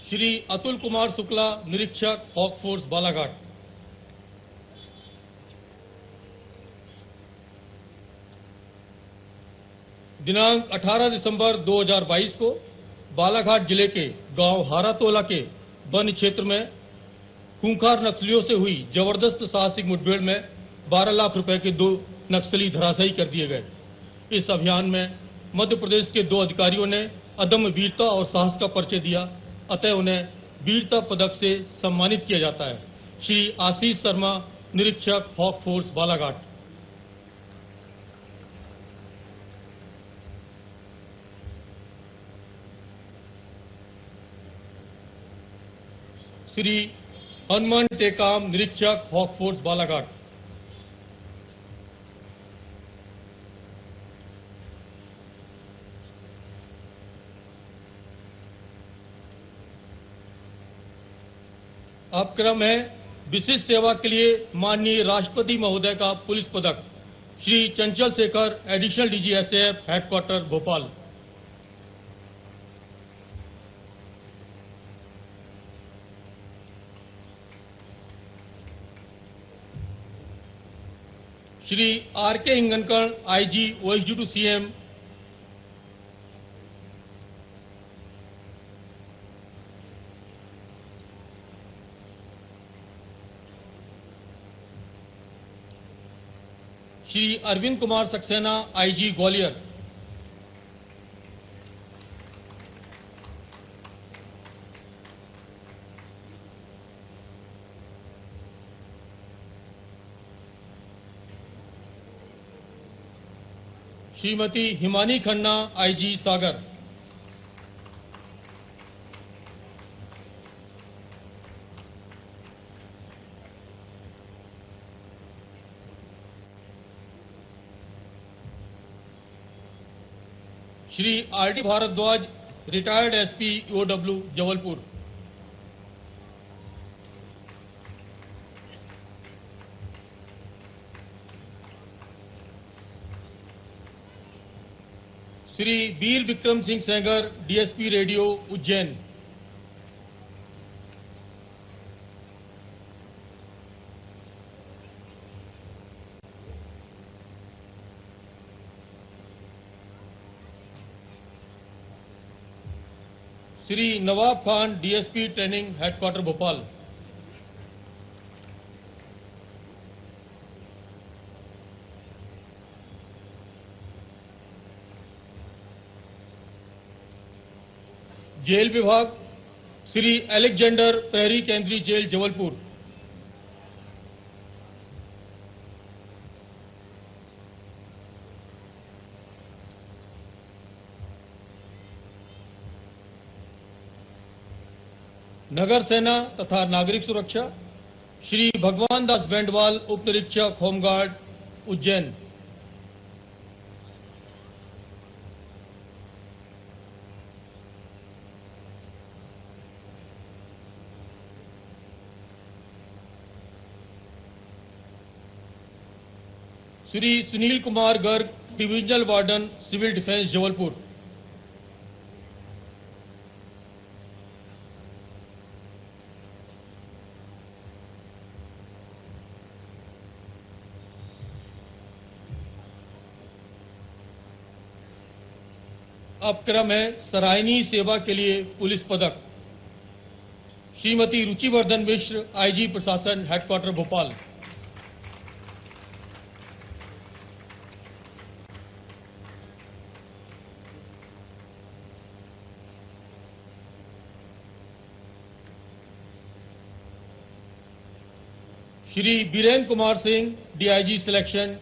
Speaker 9: श्री अतुल कुमार शुक्ला, निरीक्षक हॉक फोर्स बालाघाट। दिनांक 18 दिसंबर 2022 को बालाघाट जिले के गांव हारातोला के वन क्षेत्र में खूंखार नक्सलियों से हुई जबरदस्त साहसिक मुठभेड़ में 12 लाख रुपए के 2 नक्सली धराशायी कर दिए गए। इस अभियान में मध्य प्रदेश के 2 अधिकारियों ने अदम्य वीरता और साहस का परिचय दिया, अतः उन्हें वीरता पदक से सम्मानित किया जाता है। श्री आशीष शर्मा, निरीक्षक हॉक फोर्स बालाघाट। श्री हनुमान टेकाम, निरीक्षक हॉक फोर्स बालाघाट। अब क्रम है विशिष्ट सेवा के लिए माननीय राष्ट्रपति महोदय का पुलिस पदक। Shri Chanchal Shekhar, additional DG SAF, headquarter Bhopal. Shri R K Hingankar, IG OSD to CM. Shri Arvind Kumar Saxena, IG Gwalior. Shrimati Himani Khanna, IG Sagar. Shri आर.डी. Bhardwaj, retired SP EOW, Jabalpur. Shri Veer Vikram Singh Sengar, DSP radio, Ujjain. Shri Nawab Khan, DSP training, headquarter Bhopal. Jail विभाग श्री अलेक्जेंडर प्रहरी, केंद्रीय जेल, जबलपुर। नगर सेना तथा नागरिक सुरक्षा श्री भगवान दास बेंडवाल, उप निरीक्षक, home guard, Ujjain. Shri Sunil Kumar Garg, divisional warden, civil defence, Jabalpur. अब क्रम है सराहनीय सेवा के लिए पुलिस पदक। श्रीमती रुचिवर्धन मिश्र, आईजी प्रशासन, headquarter Bhopal. Shri Biren Kumar Singh, DIG selection.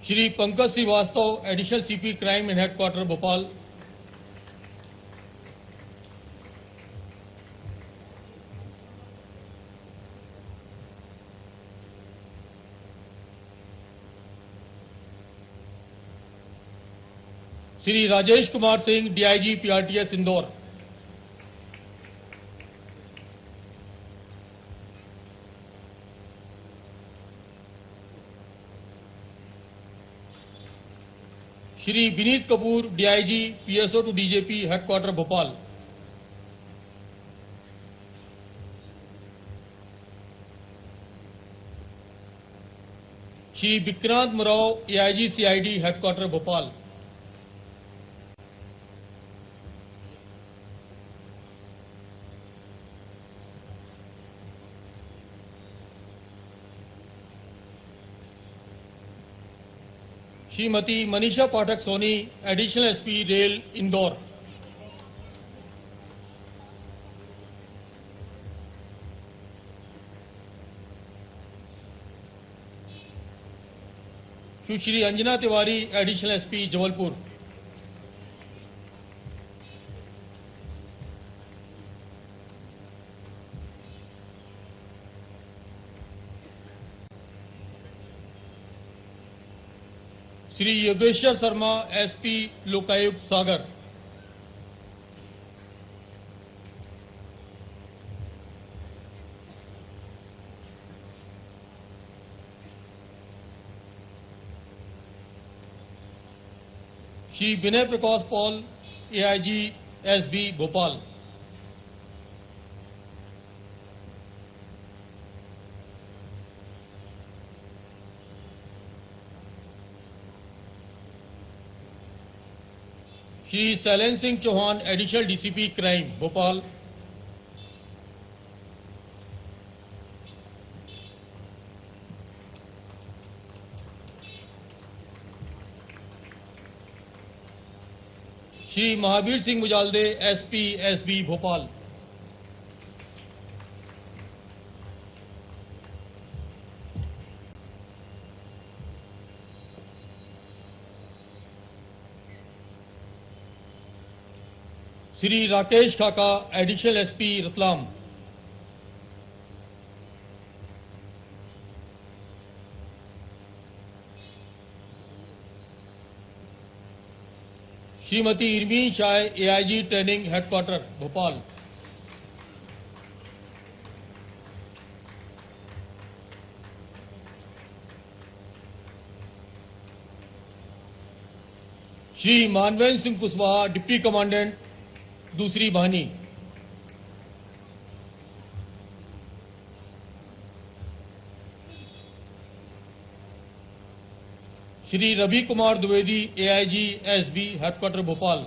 Speaker 9: Shri Pankaj Shrivastava, additional CP crime and headquarter Bhopal. Shri Rajesh Kumar Singh, DIG PRTS, Indore. Shri Vineet Kapoor, DIG PSO to DGP, headquarter Bhopal. Shri Vikrant Murav, AIG CID, headquarter Bhopal. Shrimati Manisha Pathak Soni, additional SP rail, Indore. Sushri Anjana Tiwari, additional SP, Jabalpur. Shri Yogeshwar Sharma, SP Lokayukta, Sagar. Shri Vinay Prakash Paul, AIG SB, Bhopal. Shri Shailendra Singh Chauhan, additional DCP crime, Bhopal. Shri Mahavir Singh Mujalde, SP SB, Bhopal. Shri Rakesh Kaka, additional SP, Ratlam. Shrimati Irmeen Shah, AIG training, headquarter Bhopal. Shri Manvendra Singh Kushwaha, deputy commandant, दूसरी वाहिनी। Shri Ravi Kumar Dwivedi, AIG SB, headquarter Bhopal.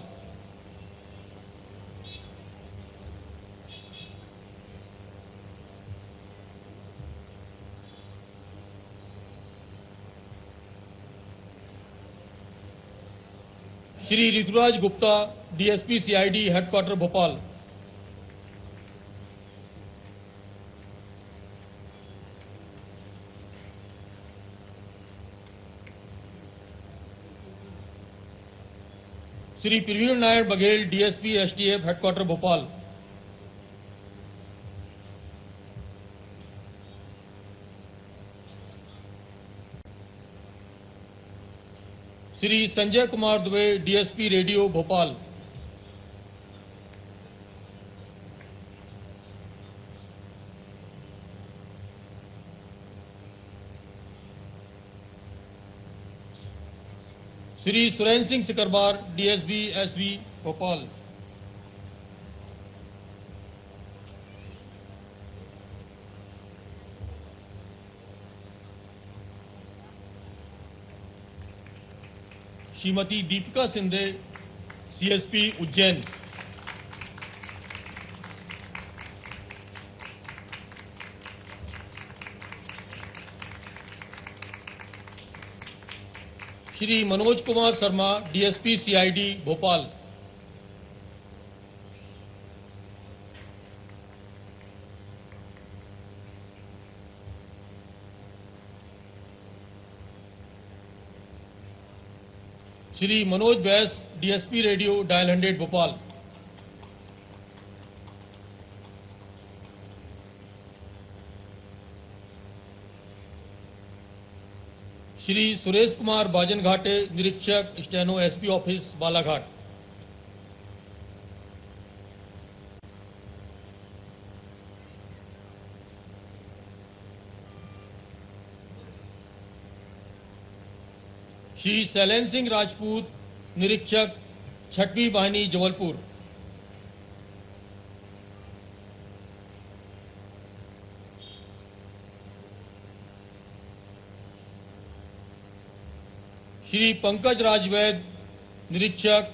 Speaker 9: Shri Rituraj Gupta, DSP CID, headquarter Bhopal. Shri Praveen Nair Baghel, DSP STF, headquarter Bhopal. Shri Sanjay Kumar Dubey, DSP radio, Bhopal. Shri Surendra Singh Sikarwar, DSP SB, Bhopal. Shrimati Deepika Sindhe, CSP, Ujjain. Shri Manoj Kumar Sharma, DSP CID, Bhopal. Shri Manoj Bais, DSP radio, dial 100, Bhopal. Shri Suresh Kumar Bajan Ghate, निरीक्षक, steno, SP office, Balaghat. Shri Shailendra Singh Rajput, निरीक्षक, 6वीं वाहिनी, जबलपुर। श्री पंकज राजवैद, निरीक्षक,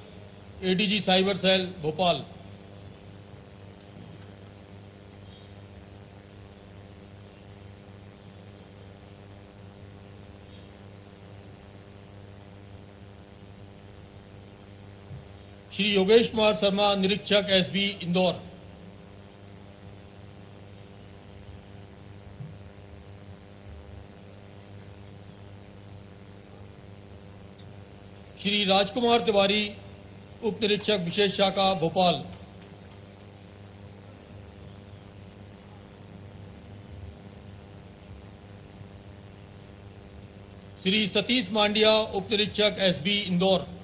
Speaker 9: ADG cyber cell, Bhopal. Shri Yogesh Kumar Sharma, निरीक्षक, एसबी, इंदौर। श्री राजकुमार तिवारी, उप निरीक्षक, विशेष शाखा, भोपाल। श्री सतीश मांडिया, उप निरीक्षक, एसबी, इंदौर।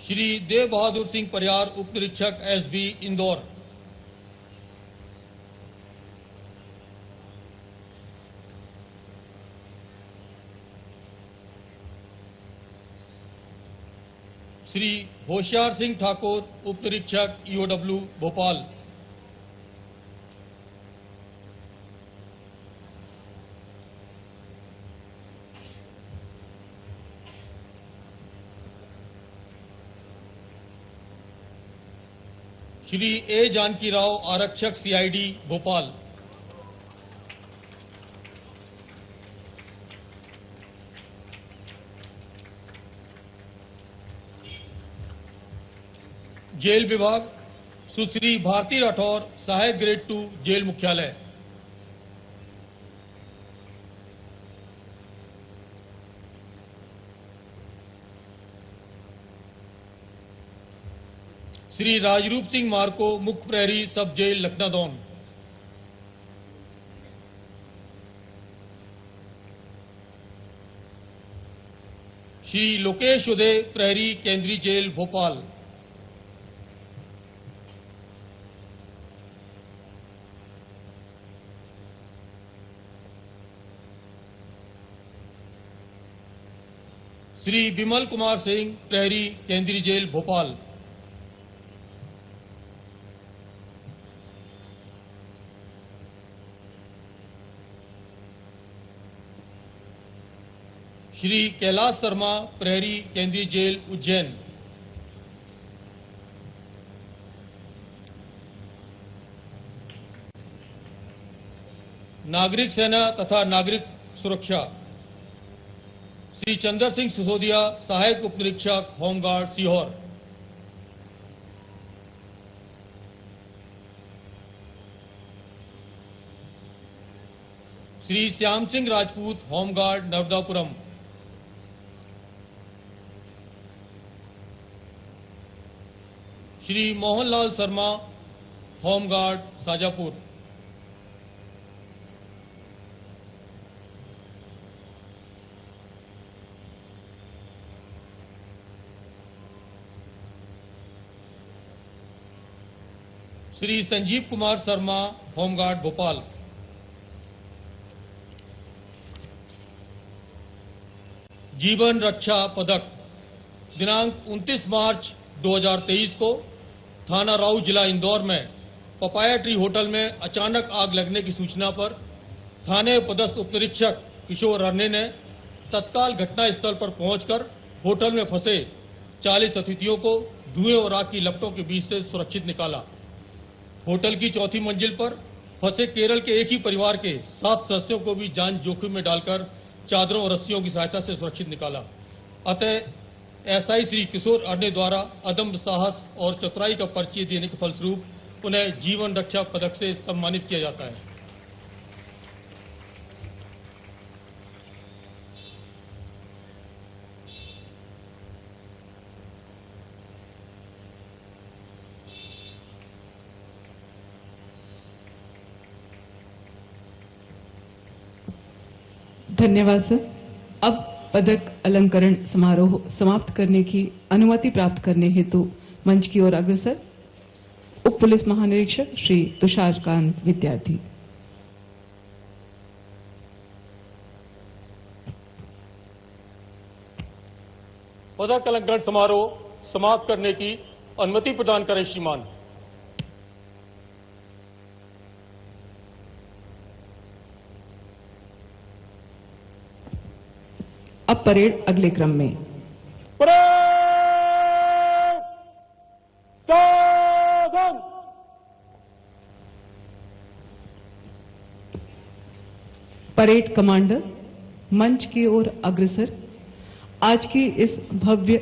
Speaker 9: श्री देव बहादुर सिंह परियार, उप निरीक्षक, एसबी, इंदौर। श्री होशियार सिंह ठाकुर, उप निरीक्षक, ईओडब्ल्यू, भोपाल। श्री ए जानकी राव, आरक्षक, सीआईडी, भोपाल। जेल विभाग, सुश्री भारती राठौर, सहायक ग्रेड 2, जेल मुख्यालय। श्री राजरूप सिंह मार्को, मुख्य प्रहरी, सब जेल, लखनादौन। श्री लोकेश उदय, प्रहरी, केंद्रीय जेल, भोपाल। श्री विमल कुमार सिंह, प्रहरी, केंद्रीय जेल, भोपाल। श्री कैलाश शर्मा, प्रहरी, केंद्रीय जेल, उज्जैन। नागरिक सेना तथा नागरिक सुरक्षा श्री चंद्र सिंह सिसोदिया, सहायक उप निरीक्षक, home guard, Sehore. Shri Shyam Singh Rajput, home guard, Narmadapuram. Shri Mohanlal Sharma, home guard, Shajapur. Shri Sanjeev Kumar Sharma, home guard, Bhopal. जीवन रक्षा पदक दिनांक 29 मार्च 2023 को थाना राऊ, जिला इंदौर में पपाया ट्री होटल में अचानक आग लगने की सूचना पर थाने पदस्थ उप निरीक्षक किशोर रन्ने ने तत्काल घटनास्थल पर पहुंचकर होटल में फंसे 40 अतिथियों को धुएं और आग की लपटों के बीच से सुरक्षित निकाला। होटल की चौथी मंजिल पर फंसे केरल के एक ही परिवार के 7 सदस्यों को भी जान जोखिम में डालकर चादरों और रस्सियों की सहायता से सुरक्षित निकाला। अतः एसआई श्री किशोर अर्णे द्वारा अदम्य साहस और चतुराई का परिचय देने के फलस्वरूप उन्हें जीवन रक्षा पदक से सम्मानित किया जाता है।
Speaker 2: धन्यवाद सर। अब पदक अलंकरण समारोह समाप्त करने की अनुमति प्राप्त करने हेतु मंच की ओर अग्रसर उप पुलिस महानिरीक्षक श्री तुषारकांत विद्यार्थी।
Speaker 9: पदक अलंकरण समारोह समाप्त करने की अनुमति प्रदान करें श्रीमान।
Speaker 2: अब परेड अगले क्रम में। परेड कमांडर मंच की ओर अग्रसर आज की इस भव्य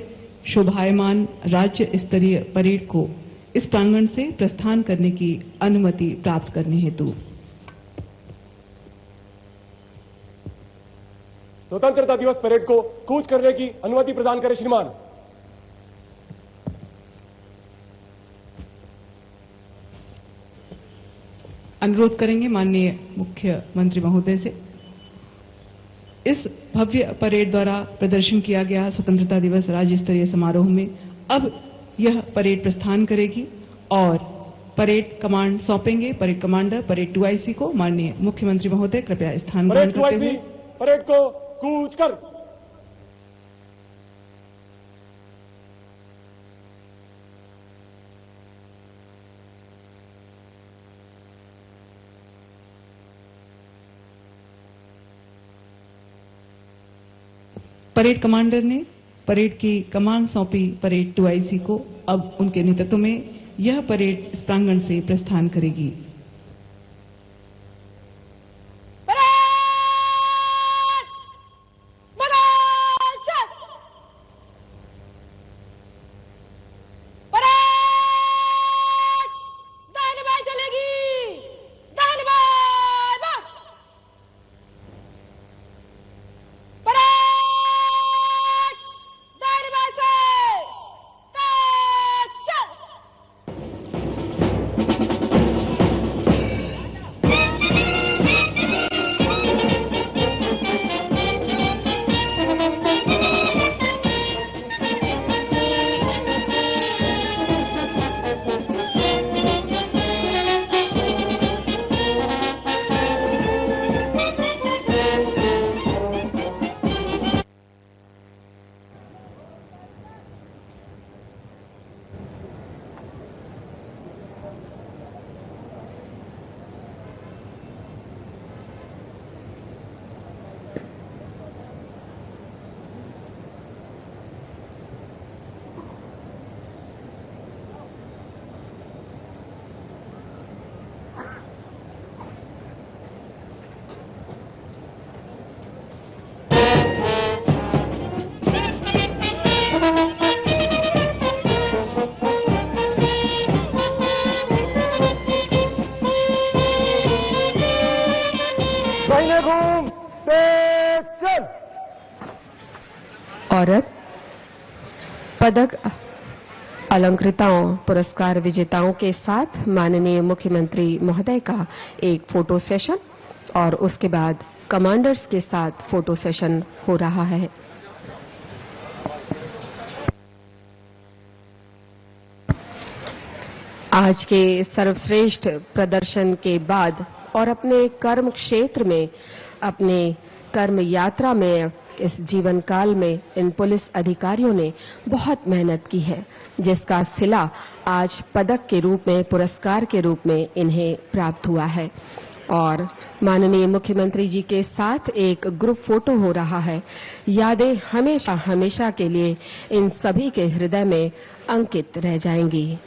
Speaker 2: शोभायमान राज्य स्तरीय परेड को इस प्रांगण से प्रस्थान करने की अनुमति प्राप्त करने हेतु
Speaker 3: स्वतंत्रता दिवस परेड को कूच करने की अनुमति प्रदान करें श्रीमान।
Speaker 2: अनुरोध करेंगे माननीय मुख्यमंत्री महोदय से। इस भव्य परेड द्वारा प्रदर्शन किया गया स्वतंत्रता दिवस राज्य स्तरीय समारोह में अब यह परेड प्रस्थान करेगी और परेड कमांड सौंपेंगे परेड कमांडर परेड 2IC को। माननीय मुख्यमंत्री महोदय कृपया स्थान ग्रहण करते हुए
Speaker 3: परेड को कूच कर।
Speaker 2: परेड कमांडर ने परेड की कमान सौंपी परेड 2IC को। अब उनके नेतृत्व में यह परेड इस प्रांगण से प्रस्थान करेगी।
Speaker 3: अटेंशन।
Speaker 5: और अब पदक अलंकृताओं, पुरस्कार विजेताओं के साथ माननीय मुख्यमंत्री महोदय का एक फोटो सेशन और उसके बाद कमांडर्स के साथ फोटो सेशन हो रहा है। आज के सर्वश्रेष्ठ प्रदर्शन के बाद और अपने कर्म क्षेत्र में, अपने कर्म यात्रा में, इस जीवन काल में इन पुलिस अधिकारियों ने बहुत मेहनत की है, जिसका सिला आज पदक के रूप में, पुरस्कार के रूप में इन्हें प्राप्त हुआ है। और माननीय मुख्यमंत्री जी के साथ एक ग्रुप फोटो हो रहा है। यादें हमेशा हमेशा के लिए इन सभी के हृदय में अंकित रह जाएंगी।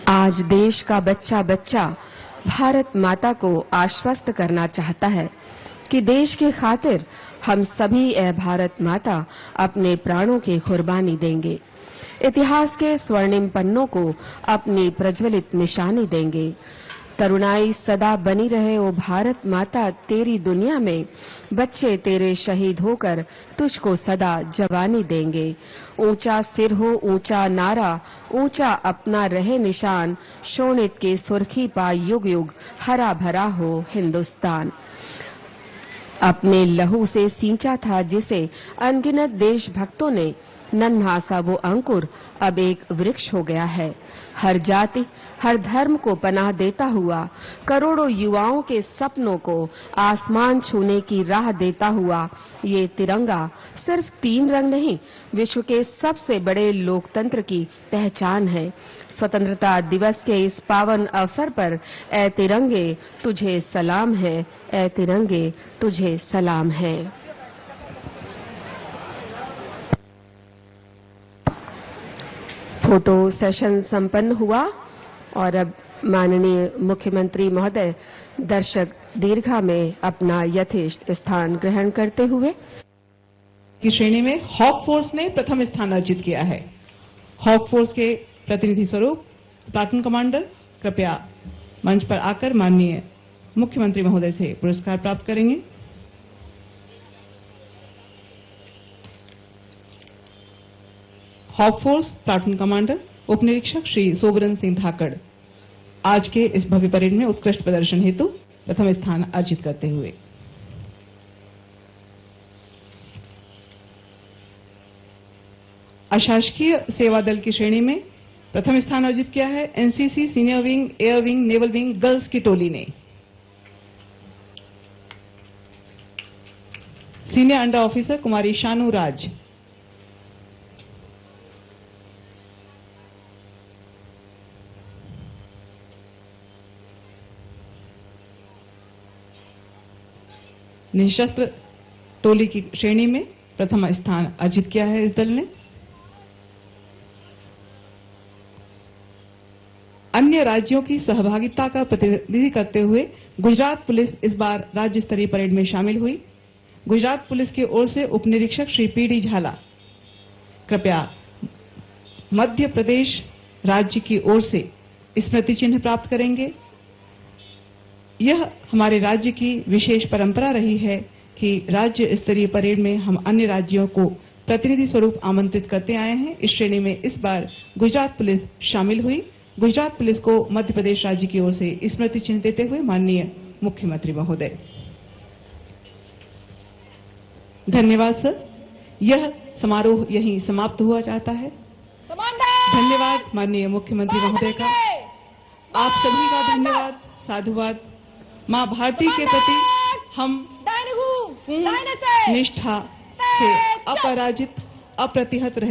Speaker 5: आज देश का बच्चा बच्चा भारत माता को आश्वस्त करना चाहता है कि देश की खातिर हम सभी भारत माता अपने प्राणों की कुर्बानी देंगे, इतिहास के स्वर्णिम पन्नों को अपनी प्रज्वलित निशानी देंगे। तरुणाई सदा बनी रहे ओ भारत माता तेरी दुनिया में, बच्चे तेरे शहीद होकर तुझको सदा जवानी देंगे। ऊंचा सिर हो ऊंचा नारा, ऊंचा अपना रहे निशान, शोणित के सुर्खी पाए युग युग, हरा भरा हो हिंदुस्तान। अपने लहू से सींचा था जिसे अनगिनत देशभक्तों ने, नन्हा सा वो अंकुर अब एक वृक्ष हो गया है। हर जाति हर धर्म को पनाह देता हुआ, करोड़ों युवाओं के सपनों को आसमान छूने की राह देता हुआ, ये तिरंगा सिर्फ 3 रंग नहीं, विश्व के सबसे बड़े लोकतंत्र की पहचान है। स्वतंत्रता दिवस के इस पावन अवसर पर ए तिरंगे तुझे सलाम है, ए तिरंगे तुझे सलाम है। फोटो सेशन संपन्न हुआ और अब माननीय मुख्यमंत्री महोदय दर्शक दीर्घा में अपना यथेष्ट स्थान ग्रहण करते हुए
Speaker 2: की श्रेणी में हॉक फोर्स ने प्रथम स्थान अर्जित किया है। हॉक फोर्स के प्रतिनिधि स्वरूप प्लाटून कमांडर कृपया मंच पर आकर माननीय मुख्यमंत्री महोदय से पुरस्कार प्राप्त करेंगे। हॉक फोर्स प्लाटून कमांडर उप निरीक्षक श्री सोबरन सिंह धाकड़ आज के इस भव्य परेड में उत्कृष्ट प्रदर्शन हेतु प्रथम स्थान अर्जित करते हुए अशासकीय सेवा दल की श्रेणी में प्रथम स्थान अर्जित किया है NCC senior wing, air wing, naval wing girls की टोली ने। सीनियर अंडर ऑफिसर कुमारी शानू राज, निशस्त्र टोली की श्रेणी में प्रथम स्थान अर्जित किया है इस दल ने। अन्य राज्यों की सहभागिता का प्रतिनिधि करते हुए गुजरात पुलिस इस बार राज्य स्तरीय परेड में शामिल हुई। गुजरात पुलिस की ओर से उप निरीक्षक श्री पीडी झाला कृपया मध्य प्रदेश राज्य की ओर से स्मृति चिन्ह प्राप्त करेंगे। यह हमारे राज्य की विशेष परंपरा रही है कि राज्य स्तरीय परेड में हम अन्य राज्यों को प्रतिनिधि स्वरूप आमंत्रित करते आए हैं। इस श्रेणी में इस बार गुजरात पुलिस शामिल हुई। गुजरात पुलिस को मध्य प्रदेश राज्य की ओर से स्मृति चिन्ह देते हुए माननीय मुख्यमंत्री महोदय। धन्यवाद सर। यह समारोह यहीं समाप्त हुआ जाता है। धन्यवाद माननीय मुख्यमंत्री महोदय का, आप सभी का धन्यवाद, साधुवाद। मां भारती के प्रति हम पूर्ण निष्ठा से अपराजित अप्रतिहत रहते